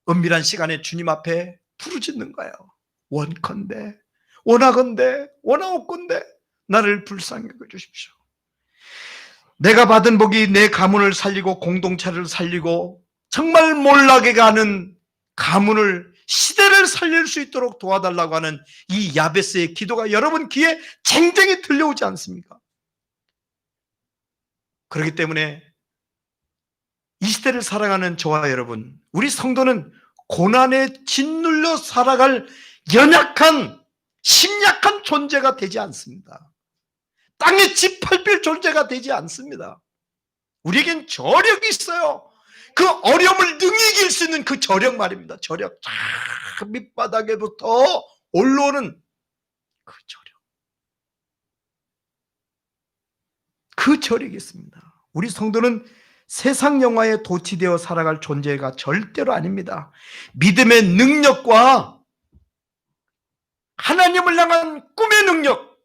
은밀한 시간에 주님 앞에 부르짖는 거예요. 원컨대, 원하건대, 원하옵건대 나를 불쌍히 여겨주십시오. 내가 받은 복이 내 가문을 살리고 공동체를 살리고 정말 몰락에 가는 가문을, 시대를 살릴 수 있도록 도와달라고 하는 이 야베스의 기도가 여러분 귀에 쟁쟁이 들려오지 않습니까? 그렇기 때문에 이 시대를 살아가는 저와 여러분, 우리 성도는 고난에 짓눌려 살아갈 연약한, 심약한 존재가 되지 않습니다. 땅에 짓밟힐 존재가 되지 않습니다. 우리에겐 저력이 있어요. 그 어려움을 능히 이길 수 있는 그 저력 말입니다. 저력. 쫙 밑바닥에부터 올라오는 그 저력. 그 저력이 있습니다. 우리 성도는 세상 영화에 도취되어 살아갈 존재가 절대로 아닙니다. 믿음의 능력과 하나님을 향한 꿈의 능력,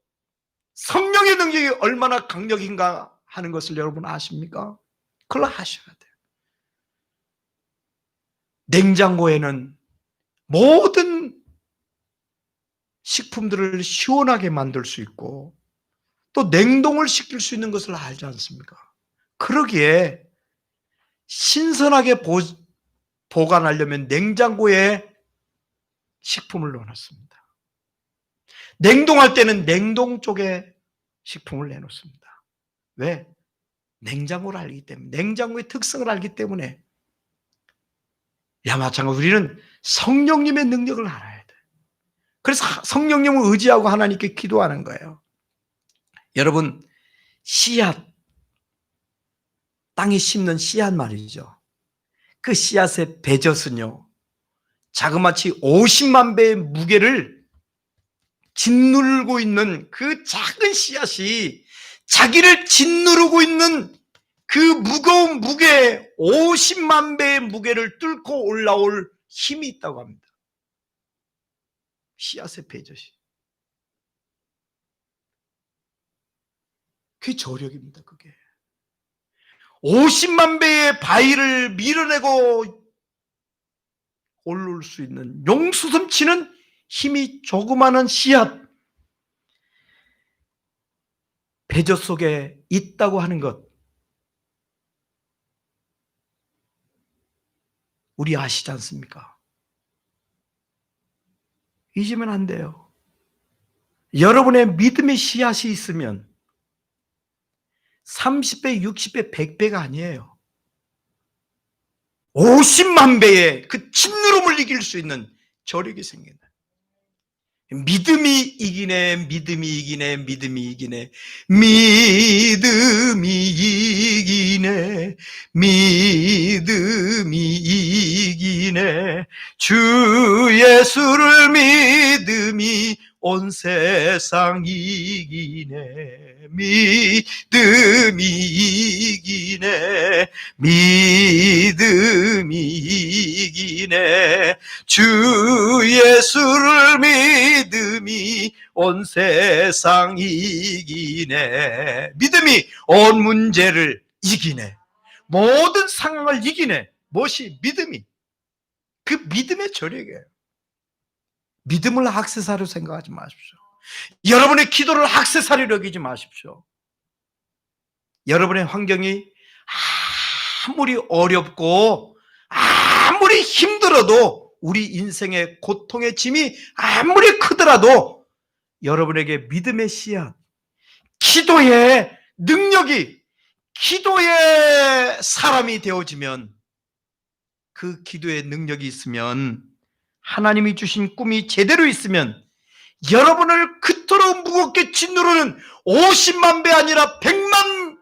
성령의 능력이 얼마나 강력인가 하는 것을 여러분 아십니까? 그걸 하셔야 돼요. 냉장고에는 모든 식품들을 시원하게 만들 수 있고 또 냉동을 시킬 수 있는 것을 알지 않습니까? 그러기에 신선하게 보관하려면 냉장고에 식품을 넣어놨습니다. 냉동할 때는 냉동 쪽에 식품을 내놓습니다. 왜? 냉장고를 알기 때문에, 냉장고의 특성을 알기 때문에. 마찬가지로 우리는 성령님의 능력을 알아야 돼. 그래서 성령님을 의지하고 하나님께 기도하는 거예요. 여러분, 씨앗, 땅에 심는 씨앗 말이죠. 그 씨앗의 배젖은요, 자그마치 50만 배의 무게를 짓누르고 있는 그 작은 씨앗이 자기를 짓누르고 있는 그 무거운 무게, 50만 배의 무게를 뚫고 올라올 힘이 있다고 합니다. 씨앗의 배젖이. 그게 저력입니다. 그게 50만 배의 바위를 밀어내고 올라올 수 있는 용수섬치는 힘이 조그마한 씨앗, 배젖 속에 있다고 하는 것, 우리 아시지 않습니까? 잊으면 안 돼요. 여러분의 믿음의 씨앗이 있으면 30배, 60배, 100배가 아니에요. 50만 배의 그 짓누름을 이길 수 있는 저력이 생긴다. 믿음이 이기네, 믿음이 이기네, 믿음이 이기네, 믿음이 이기네, 믿음이 이기네, 주 예수를 믿음이 온 세상 이기네, 믿음이 이기네, 믿음이 이기네, 주 예수를 믿음이 온 세상 이기네. 믿음이 온 문제를 이기네. 모든 상황을 이기네. 무엇이? 믿음이. 그 믿음의 저력이에요. 믿음을 액세서리로 생각하지 마십시오. 여러분의 기도를 액세서리로 여기지 마십시오. 여러분의 환경이 아무리 어렵고 아무리 힘들어도, 우리 인생의 고통의 짐이 아무리 크더라도 여러분에게 믿음의 씨앗, 기도의 능력이, 기도의 사람이 되어지면, 그 기도의 능력이 있으면, 하나님이 주신 꿈이 제대로 있으면 여러분을 그토록 무겁게 짓누르는 50만 배 아니라 100만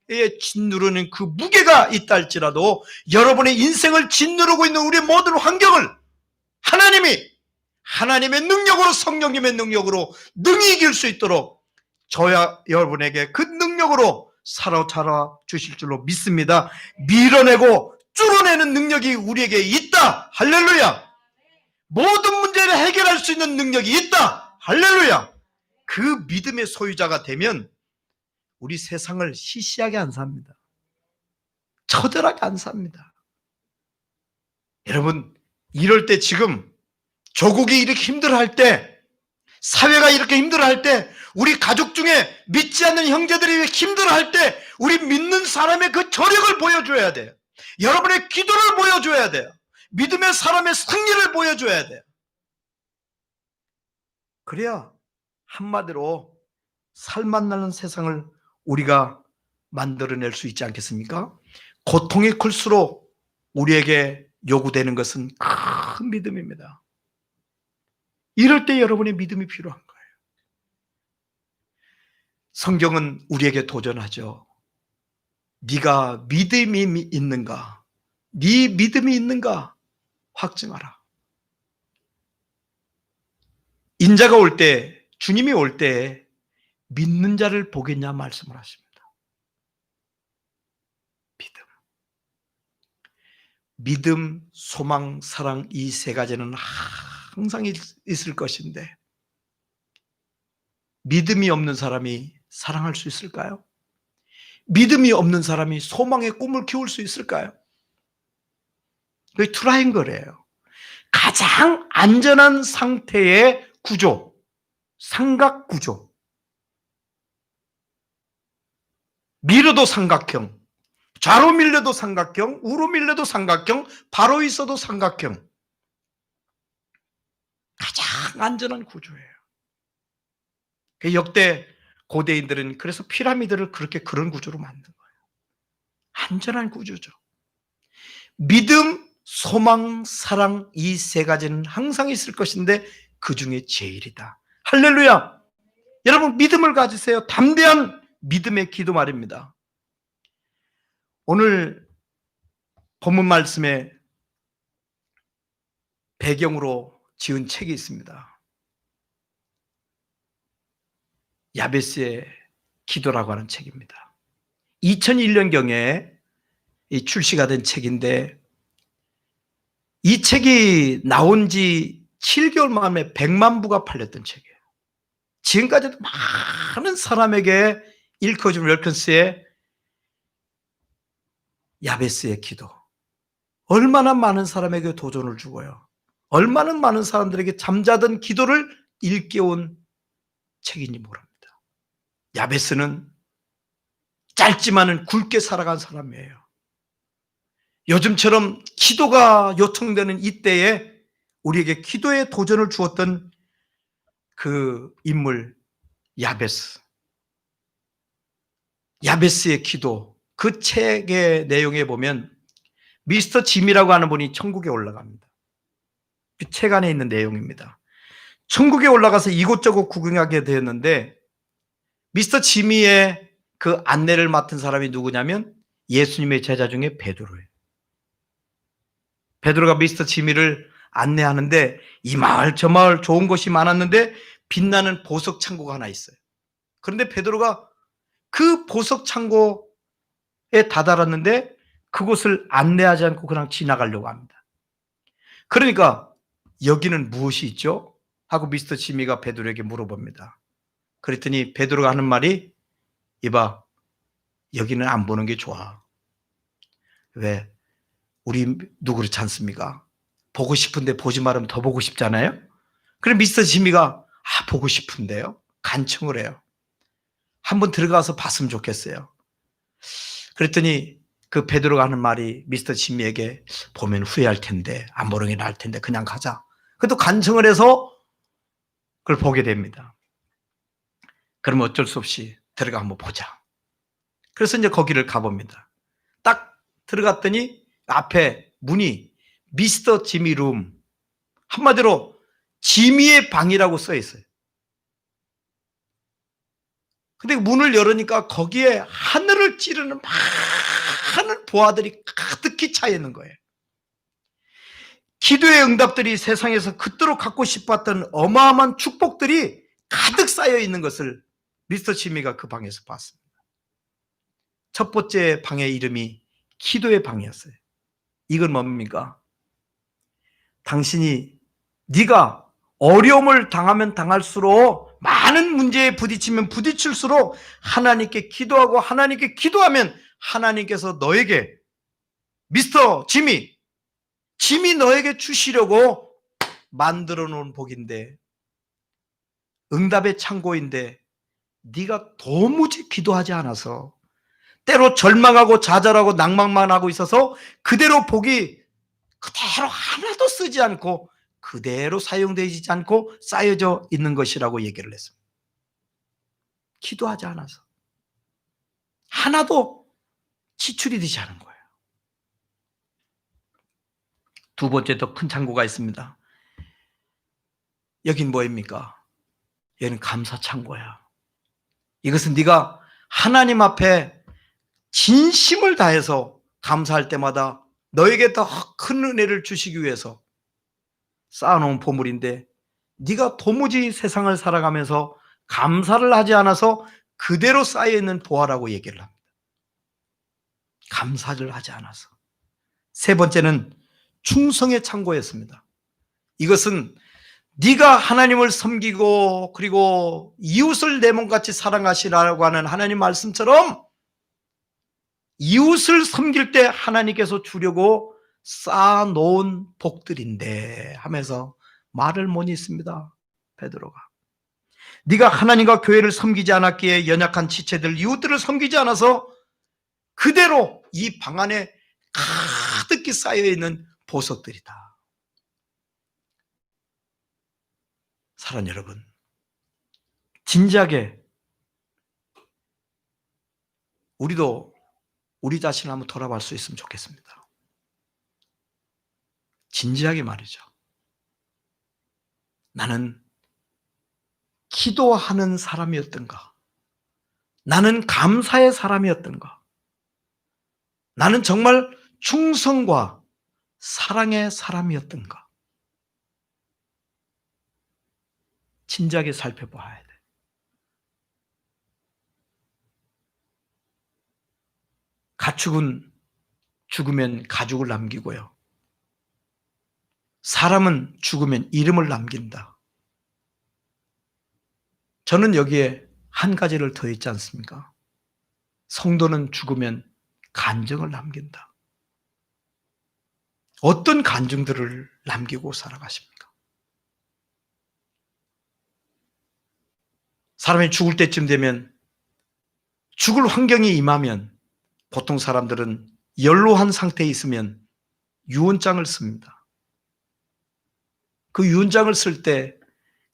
배에 짓누르는 그 무게가 있다 할지라도 여러분의 인생을 짓누르고 있는 우리 모든 환경을 하나님의 능력으로, 성령님의 능력으로 능히 이길 수 있도록 저야 여러분에게 그 능력으로 살아 주실 줄로 믿습니다. 밀어내고 뚫어내는 능력이 우리에게 있다. 할렐루야. 모든 문제를 해결할 수 있는 능력이 있다. 할렐루야. 그 믿음의 소유자가 되면 우리 세상을 시시하게 안 삽니다. 처절하게 안 삽니다. 여러분, 이럴 때, 지금 조국이 이렇게 힘들어할 때, 사회가 이렇게 힘들어할 때, 우리 가족 중에 믿지 않는 형제들이 힘들어할 때, 우리 믿는 사람의 그 저력을 보여줘야 돼요. 여러분의 기도를 보여줘야 돼요. 믿음의 사람의 승리를 보여줘야 돼요. 그래야 한마디로 살맛 나는 세상을 우리가 만들어낼 수 있지 않겠습니까? 고통이 클수록 우리에게 요구되는 것은 큰 믿음입니다. 이럴 때 여러분의 믿음이 필요한 거예요. 성경은 우리에게 도전하죠. 네가 믿음이 있는가? 네 믿음이 있는가? 확증하라. 인자가 올 때, 주님이 올 때 믿는 자를 보겠냐 말씀을 하십니다. 믿음, 소망, 사랑, 이 세 가지는 항상 있을 것인데, 믿음이 없는 사람이 사랑할 수 있을까요? 믿음이 없는 사람이 소망의 꿈을 키울 수 있을까요? 그게 트라이앵글이에요. 가장 안전한 상태의 구조, 삼각 구조. 밀어도 삼각형, 좌로 밀려도 삼각형, 우로 밀려도 삼각형, 바로 있어도 삼각형. 가장 안전한 구조예요. 역대 고대인들은 그래서 피라미드를 그렇게 그런 구조로 만든 거예요. 안전한 구조죠. 믿음, 소망, 사랑, 이 세 가지는 항상 있을 것인데 그 중에 제일이다. 할렐루야. 여러분, 믿음을 가지세요. 담대한 믿음의 기도 말입니다. 오늘 본문 말씀에 배경으로 지은 책이 있습니다. 야베스의 기도라고 하는 책입니다. 2001년경에 출시가 된 책인데, 이 책이 나온 지 7개월 만에 100만 부가 팔렸던 책이에요. 지금까지도 많은 사람에게 읽혀준 웰컨스의 야베스의 기도. 얼마나 많은 사람에게 도전을 주고요. 얼마나 많은 사람들에게 잠자던 기도를 일깨운 책인지 모릅니다. 야베스는 짧지만은 굵게 살아간 사람이에요. 요즘처럼 기도가 요청되는 이때에 우리에게 기도의 도전을 주었던 그 인물 야베스. 야베스의 기도, 그 책의 내용에 보면 미스터 짐이라고 하는 분이 천국에 올라갑니다. 그 책 안에 있는 내용입니다. 천국에 올라가서 이곳저곳 구경하게 되었는데, 미스터 지미의 그 안내를 맡은 사람이 누구냐면 예수님의 제자 중에 베드로예요. 베드로가 미스터 지미를 안내하는데, 이 마을 저 마을 좋은 곳이 많았는데 빛나는 보석 창고가 하나 있어요. 그런데 베드로가 그 보석 창고에 다다랐는데 그곳을 안내하지 않고 그냥 지나가려고 합니다. 그러니까 여기는 무엇이 있죠? 하고 미스터 지미가 베드로에게 물어봅니다. 그랬더니 베드로가 하는 말이, 이봐, 여기는 안 보는 게 좋아. 왜? 우리 누구 그렇지 않습니까? 보고 싶은데 보지 말으면 더 보고 싶잖아요. 그래 미스터 지미가 보고 싶은데요, 간청을 해요. 한번 들어가서 봤으면 좋겠어요. 그랬더니 그 베드로가 하는 말이 미스터 지미에게, 보면 후회할 텐데 안 보는 게 나을 텐데 그냥 가자. 그래도 간청을 해서 그걸 보게 됩니다. 그럼 어쩔 수 없이 들어가 한번 보자. 그래서 이제 거기를 가봅니다. 딱 들어갔더니 앞에 문이 미스터 지미 룸, 한마디로 지미의 방이라고 써 있어요. 근데 문을 열으니까 거기에 하늘을 찌르는 많은 보아들이 가득히 차 있는 거예요. 기도의 응답들이 세상에서 그토록 갖고 싶었던 어마어마한 축복들이 가득 쌓여 있는 것을 미스터 지미가 그 방에서 봤습니다. 첫 번째 방의 이름이 기도의 방이었어요. 이건 뭡니까? 당신이, 네가 어려움을 당하면 당할수록, 많은 문제에 부딪히면 부딪힐수록 하나님께 기도하고 하나님께 기도하면 하나님께서 너에게, 미스터 지미 너에게 주시려고 만들어 놓은 복인데, 응답의 창고인데 네가 도무지 기도하지 않아서, 때로 절망하고 좌절하고 낭만만 하고 있어서 그대로 복이 그대로 하나도 쓰지 않고 그대로 사용되지 않고 쌓여져 있는 것이라고 얘기를 했습니다. 기도하지 않아서 하나도 지출이 되지 않은 거예요. 두 번째 더 큰 창고가 있습니다. 여긴 뭐입니까? 여기는 감사 창고야. 이것은 네가 하나님 앞에 진심을 다해서 감사할 때마다 너에게 더 큰 은혜를 주시기 위해서 쌓아놓은 보물인데, 네가 도무지 세상을 살아가면서 감사를 하지 않아서 그대로 쌓여있는 보화라고 얘기를 합니다. 감사를 하지 않아서. 세 번째는 충성의 창고였습니다. 이것은 네가 하나님을 섬기고 그리고 이웃을 내 몸같이 사랑하시라고 하는 하나님 말씀처럼 이웃을 섬길 때 하나님께서 주려고 쌓아놓은 복들인데 하면서 말을 못 잊습니다. 베드로가. 네가 하나님과 교회를 섬기지 않았기에 연약한 지체들, 이웃들을 섬기지 않아서 그대로 이 방 안에 가득히 쌓여있는 보석들이다. 사랑하는 여러분, 진지하게 우리도 우리 자신을 한번 돌아볼 수 있으면 좋겠습니다. 진지하게 말이죠. 나는 기도하는 사람이었던가? 나는 감사의 사람이었던가? 나는 정말 충성과 사랑의 사람이었던가? 진지하게 살펴봐야 돼. 가축은 죽으면 가죽을 남기고요. 사람은 죽으면 이름을 남긴다. 저는 여기에 한 가지를 더했지 않습니까? 성도는 죽으면 간증을 남긴다. 어떤 간증들을 남기고 살아가십니까? 사람이 죽을 때쯤 되면, 죽을 환경이 임하면 보통 사람들은 연로한 상태에 있으면 유언장을 씁니다. 그 유언장을 쓸 때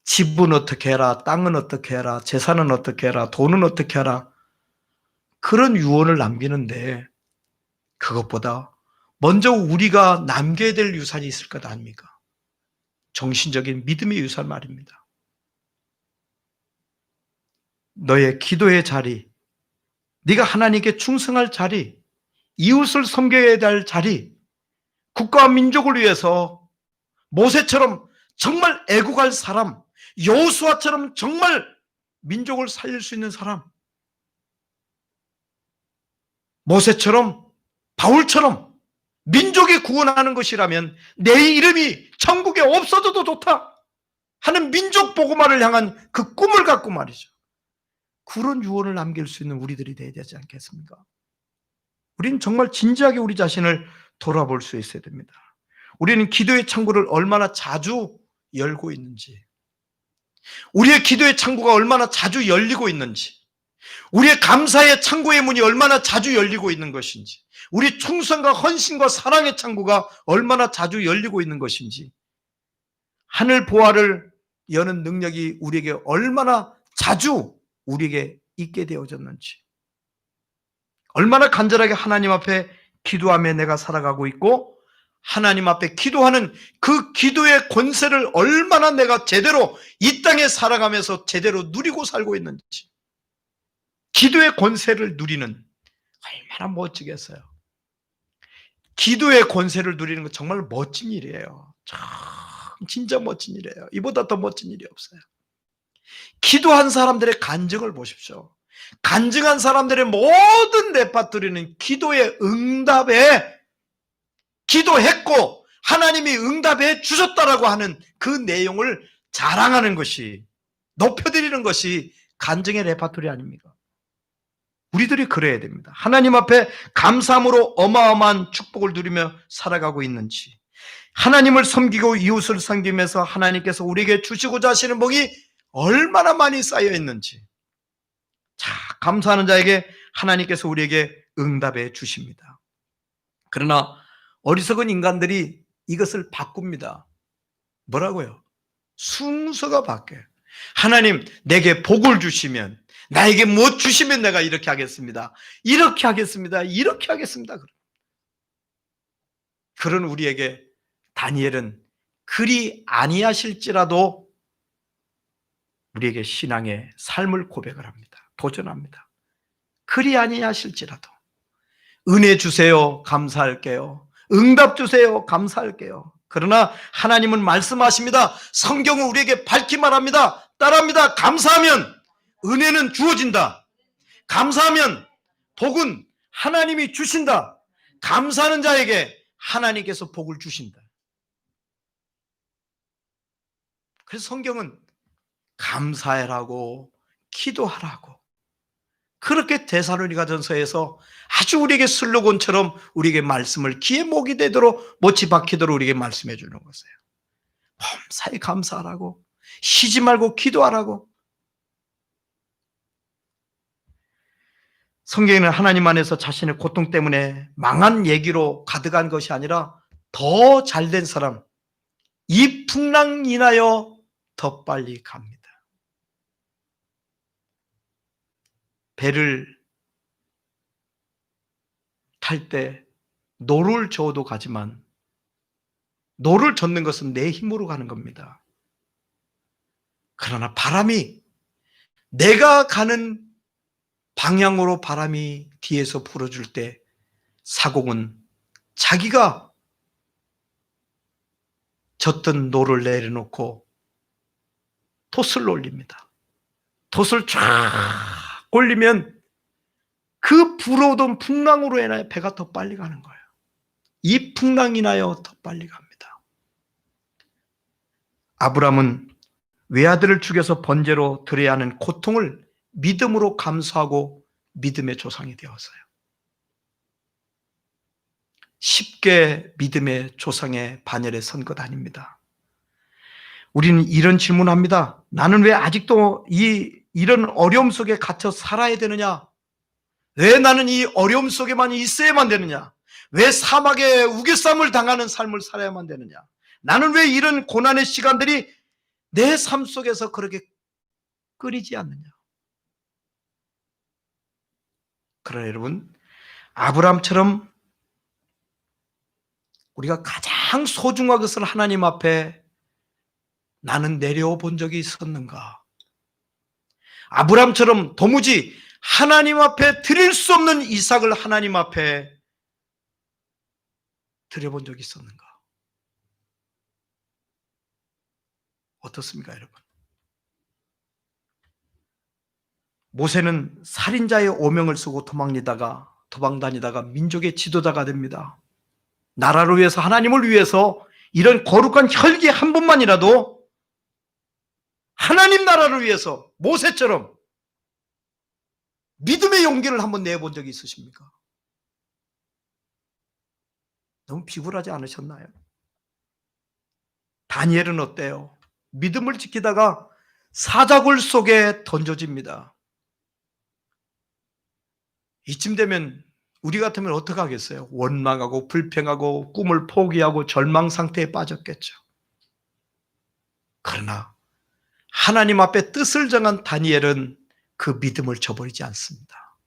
집은 어떻게 해라, 땅은 어떻게 해라, 재산은 어떻게 해라, 돈은 어떻게 해라, 그런 유언을 남기는데, 그것보다 먼저 우리가 남겨야 될 유산이 있을 것 아닙니까? 정신적인 믿음의 유산 말입니다. 너의 기도의 자리, 네가 하나님께 충성할 자리, 이웃을 섬겨야 될 자리, 국가와 민족을 위해서 모세처럼 정말 애국할 사람, 여호수아처럼 정말 민족을 살릴 수 있는 사람, 모세처럼, 바울처럼 민족이 구원하는 것이라면 내 이름이 천국에 없어져도 좋다 하는 민족 복음화를 향한 그 꿈을 갖고 말이죠. 그런 유언을 남길 수 있는 우리들이 되어야 되지 않겠습니까? 우리는 정말 진지하게 우리 자신을 돌아볼 수 있어야 됩니다. 우리는 기도의 창구를 얼마나 자주 열고 있는지, 우리의 기도의 창구가 얼마나 자주 열리고 있는지, 우리의 감사의 창구의 문이 얼마나 자주 열리고 있는 것인지, 우리 충성과 헌신과 사랑의 창구가 얼마나 자주 열리고 있는 것인지, 하늘 보화를 여는 능력이 우리에게 얼마나 자주 우리에게 있게 되어졌는지, 얼마나 간절하게 하나님 앞에 기도하며 내가 살아가고 있고, 하나님 앞에 기도하는 그 기도의 권세를 얼마나 내가 제대로 이 땅에 살아가면서 제대로 누리고 살고 있는지, 기도의 권세를 누리는, 얼마나 멋지겠어요. 기도의 권세를 누리는 건 정말 멋진 일이에요. 참 진짜 멋진 일이에요. 이보다 더 멋진 일이 없어요. 기도한 사람들의 간증을 보십시오. 간증한 사람들의 모든 레파토리는 기도의 응답에, 기도했고 하나님이 응답해 주셨다라고 하는 그 내용을 자랑하는 것이, 높여드리는 것이 간증의 레파토리 아닙니까? 우리들이 그래야 됩니다. 하나님 앞에 감사함으로 어마어마한 축복을 누리며 살아가고 있는지, 하나님을 섬기고 이웃을 섬기면서 하나님께서 우리에게 주시고자 하시는 복이 얼마나 많이 쌓여 있는지, 자, 감사하는 자에게 하나님께서 우리에게 응답해 주십니다. 그러나 어리석은 인간들이 이것을 바꿉니다. 뭐라고요? 순서가 바뀌어요. 하나님 내게 복을 주시면, 나에게 뭐 주시면 내가 이렇게 하겠습니다. 이렇게 하겠습니다. 이렇게 하겠습니다. 그런 우리에게 다니엘은 그리 아니하실지라도 우리에게 신앙의 삶을 고백을 합니다. 도전합니다. 그리 아니하실지라도 은혜 주세요. 감사할게요. 응답 주세요. 감사할게요. 그러나 하나님은 말씀하십니다. 성경은 우리에게 밝히 말합니다. 따라합니다. 감사하면 은혜는 주어진다. 감사하면 복은 하나님이 주신다. 감사하는 자에게 하나님께서 복을 주신다. 그래서 성경은 감사해라고, 기도하라고, 그렇게 데살로니가전서에서 아주 우리에게 슬로건처럼 우리에게 말씀을 귀에 목이 되도록 못이 박히도록 우리에게 말씀해 주는 것이에요. 범사에 감사하라고, 쉬지 말고 기도하라고. 성경에는 하나님 안에서 자신의 고통 때문에 망한 얘기로 가득한 것이 아니라 더 잘된 사람, 이 풍랑 인하여 더 빨리 갑니다. 배를 탈 때 노를 저어도 가지만 노를 젓는 것은 내 힘으로 가는 겁니다. 그러나 바람이 내가 가는 방향으로 바람이 뒤에서 불어줄 때 사공은 자기가 젓던 노를 내려놓고 돛을 올립니다. 돛을 쫙 올리면 그 불어오던 풍랑으로 인하여 배가 더 빨리 가는 거예요. 이 풍랑 인하여 더 빨리 갑니다. 아브람은 외아들을 죽여서 번제로 드려야 하는 고통을 믿음으로 감수하고 믿음의 조상이 되었어요. 쉽게 믿음의 조상의 반열에 선 것 아닙니다. 우리는 이런 질문합니다. 나는 왜 아직도 이런 어려움 속에 갇혀 살아야 되느냐? 왜 나는 이 어려움 속에만 있어야만 되느냐? 왜 사막에 우겨쌈을 당하는 삶을 살아야만 되느냐? 나는 왜 이런 고난의 시간들이 내 삶 속에서 그렇게 끊이지 않느냐? 그러나 여러분, 아브라함처럼 우리가 가장 소중한 것을 하나님 앞에 나는 내려오 본 적이 있었는가? 아브라함처럼 도무지 하나님 앞에 드릴 수 없는 이삭을 하나님 앞에 드려본 적이 있었는가? 어떻습니까, 여러분? 모세는 살인자의 오명을 쓰고 도망다니다가 민족의 지도자가 됩니다. 나라를 위해서, 하나님을 위해서 이런 거룩한 혈기 한 번만이라도 하나님 나라를 위해서 모세처럼 믿음의 용기를 한번 내본 적이 있으십니까? 너무 비굴하지 않으셨나요? 다니엘은 어때요? 믿음을 지키다가 사자굴 속에 던져집니다. 이쯤 되면 우리 같으면 어떻게 하겠어요? 원망하고 불평하고 꿈을 포기하고 절망 상태에 빠졌겠죠. 그러나 하나님 앞에 뜻을 정한 다니엘은 그 믿음을 저버리지 않습니다.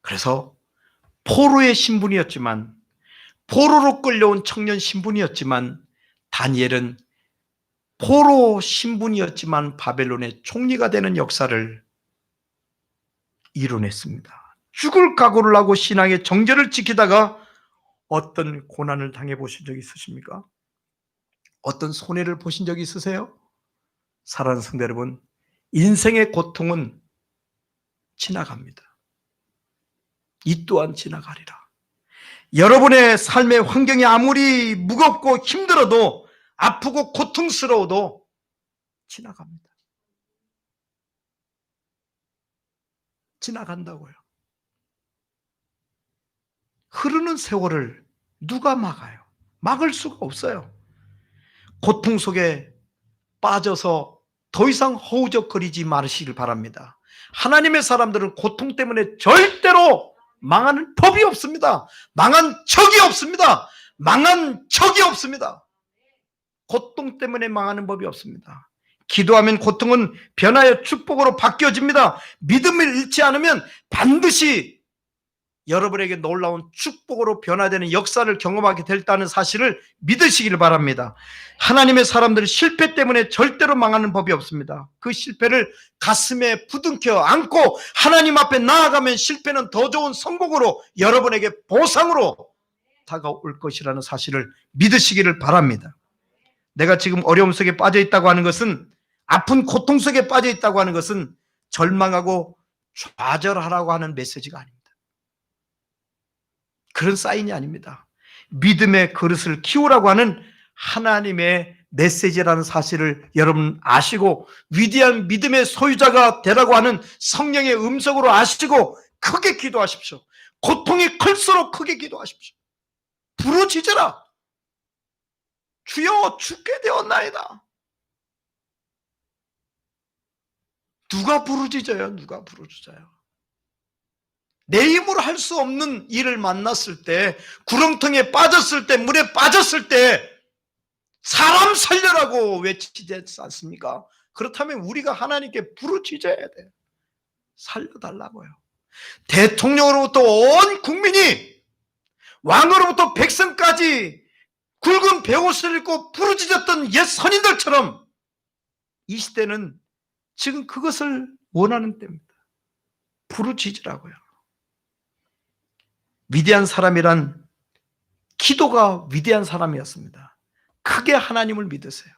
그래서 포로의 신분이었지만, 포로로 끌려온 청년 신분이었지만, 다니엘은 포로 신분이었지만 바벨론의 총리가 되는 역사를 이뤄냈습니다. 죽을 각오를 하고 신앙의 정절을 지키다가 어떤 고난을 당해보신 적이 있으십니까? 어떤 손해를 보신 적이 있으세요? 사랑하는 성도 여러분, 인생의 고통은 지나갑니다. 이 또한 지나가리라. 여러분의 삶의 환경이 아무리 무겁고 힘들어도, 아프고 고통스러워도 지나갑니다. 지나간다고요. 흐르는 세월을 누가 막아요? 막을 수가 없어요. 고통 속에 빠져서 더 이상 허우적거리지 마시길 바랍니다. 하나님의 사람들은 고통 때문에 절대로 망하는 법이 없습니다. 망한 적이 없습니다. 망한 적이 없습니다. 고통 때문에 망하는 법이 없습니다. 기도하면 고통은 변하여 축복으로 바뀌어집니다. 믿음을 잃지 않으면 반드시 여러분에게 놀라운 축복으로 변화되는 역사를 경험하게 됐다는 사실을 믿으시기를 바랍니다. 하나님의 사람들은 실패 때문에 절대로 망하는 법이 없습니다. 그 실패를 가슴에 부둥켜 안고 하나님 앞에 나아가면 실패는 더 좋은 성공으로, 여러분에게 보상으로 다가올 것이라는 사실을 믿으시기를 바랍니다. 내가 지금 어려움 속에 빠져 있다고 하는 것은, 아픈 고통 속에 빠져 있다고 하는 것은 절망하고 좌절하라고 하는 메시지가 아닙니다. 그런 사인이 아닙니다. 믿음의 그릇을 키우라고 하는 하나님의 메시지라는 사실을 여러분 아시고, 위대한 믿음의 소유자가 되라고 하는 성령의 음성으로 아시고 크게 기도하십시오. 고통이 클수록 크게 기도하십시오. 부르짖으라. 주여, 죽게 되었나이다. 누가 부르짖어요? 누가 부르짖어요? 내 힘으로 할 수 없는 일을 만났을 때, 구렁텅이에 빠졌을 때, 물에 빠졌을 때 사람 살려라고 외치지 않습니까? 그렇다면 우리가 하나님께 부르짖어야 돼요. 살려달라고요. 대통령으로부터 온 국민이, 왕으로부터 백성까지 굵은 베옷을 입고 부르짖었던 옛 선인들처럼 이 시대는 지금 그것을 원하는 때입니다. 부르짖으라고요. 위대한 사람이란 기도가 위대한 사람이었습니다. 크게 하나님을 믿으세요.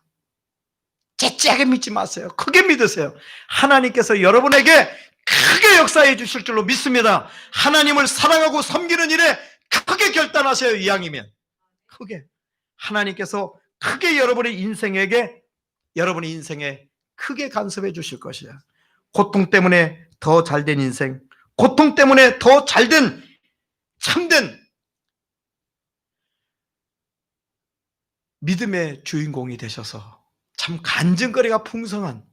째째하게 믿지 마세요. 크게 믿으세요. 하나님께서 여러분에게 크게 역사해 주실 줄로 믿습니다. 하나님을 사랑하고 섬기는 일에 크게 결단하세요. 이왕이면 크게. 하나님께서 크게 여러분의 인생에 크게 간섭해 주실 것이야. 고통 때문에 더 잘된 인생, 고통 때문에 더 잘된 참된 믿음의 주인공이 되셔서 참 간증거리가 풍성한,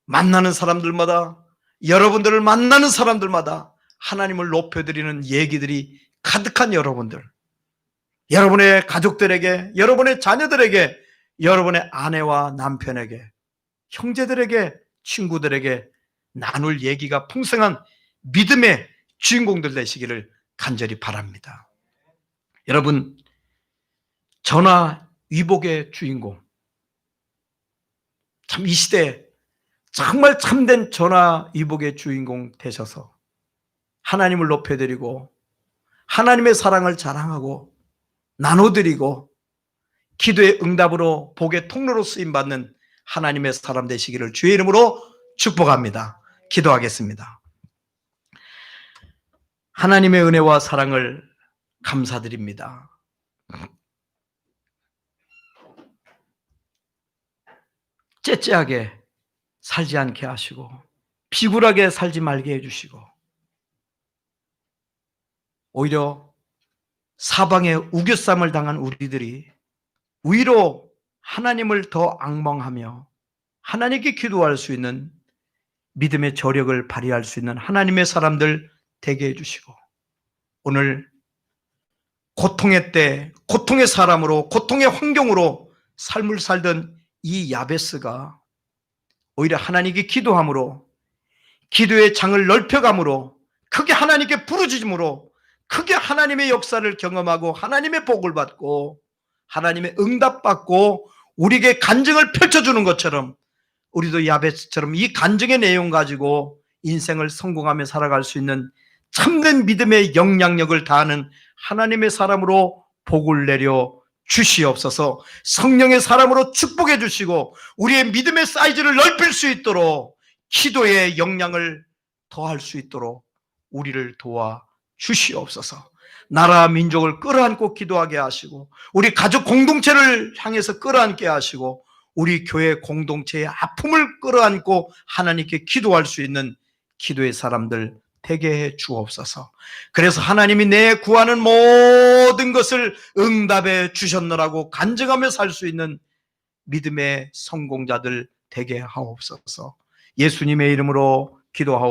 만나는 사람들마다, 여러분들을 만나는 사람들마다 하나님을 높여드리는 얘기들이 가득한 여러분들, 여러분의 가족들에게, 여러분의 자녀들에게, 여러분의 아내와 남편에게, 형제들에게, 친구들에게 나눌 얘기가 풍성한 믿음의 주인공들 되시기를 간절히 바랍니다. 여러분, 전화위복의 주인공, 참 이 시대에 정말 참된 전화위복의 주인공 되셔서 하나님을 높여드리고 하나님의 사랑을 자랑하고 나눠드리고 기도의 응답으로 복의 통로로 쓰임받는 하나님의 사람 되시기를 주의 이름으로 축복합니다. 기도하겠습니다. 하나님의 은혜와 사랑을 감사드립니다. 째째하게 살지 않게 하시고 비굴하게 살지 말게 해주시고 오히려 사방에 우겨쌈을 당한 우리들이 위로 하나님을 더 앙망하며 하나님께 기도할 수 있는 믿음의 저력을 발휘할 수 있는 하나님의 사람들 되게 해주시고 오늘 고통의 때, 고통의 사람으로, 고통의 환경으로 삶을 살던 이 야베스가 오히려 하나님께 기도함으로, 기도의 장을 넓혀감으로, 크게 하나님께 부르짖음으로 크게 하나님의 역사를 경험하고 하나님의 복을 받고 하나님의 응답받고 우리에게 간증을 펼쳐주는 것처럼 우리도 야베스처럼 이 간증의 내용 가지고 인생을 성공하며 살아갈 수 있는 참된 믿음의 영향력을 다하는 하나님의 사람으로 복을 내려 주시옵소서. 성령의 사람으로 축복해 주시고 우리의 믿음의 사이즈를 넓힐 수 있도록 기도의 역량을 더할 수 있도록 우리를 도와 주시옵소서. 나라 민족을 끌어안고 기도하게 하시고 우리 가족 공동체를 향해서 끌어안게 하시고 우리 교회 공동체의 아픔을 끌어안고 하나님께 기도할 수 있는 기도의 사람들 되게 해 주옵소서. 그래서 하나님이 내 구하는 모든 것을 응답해 주셨노라고 간증하며 살 수 있는 믿음의 성공자들 되게 하옵소서. 예수님의 이름으로 기도하옵소서.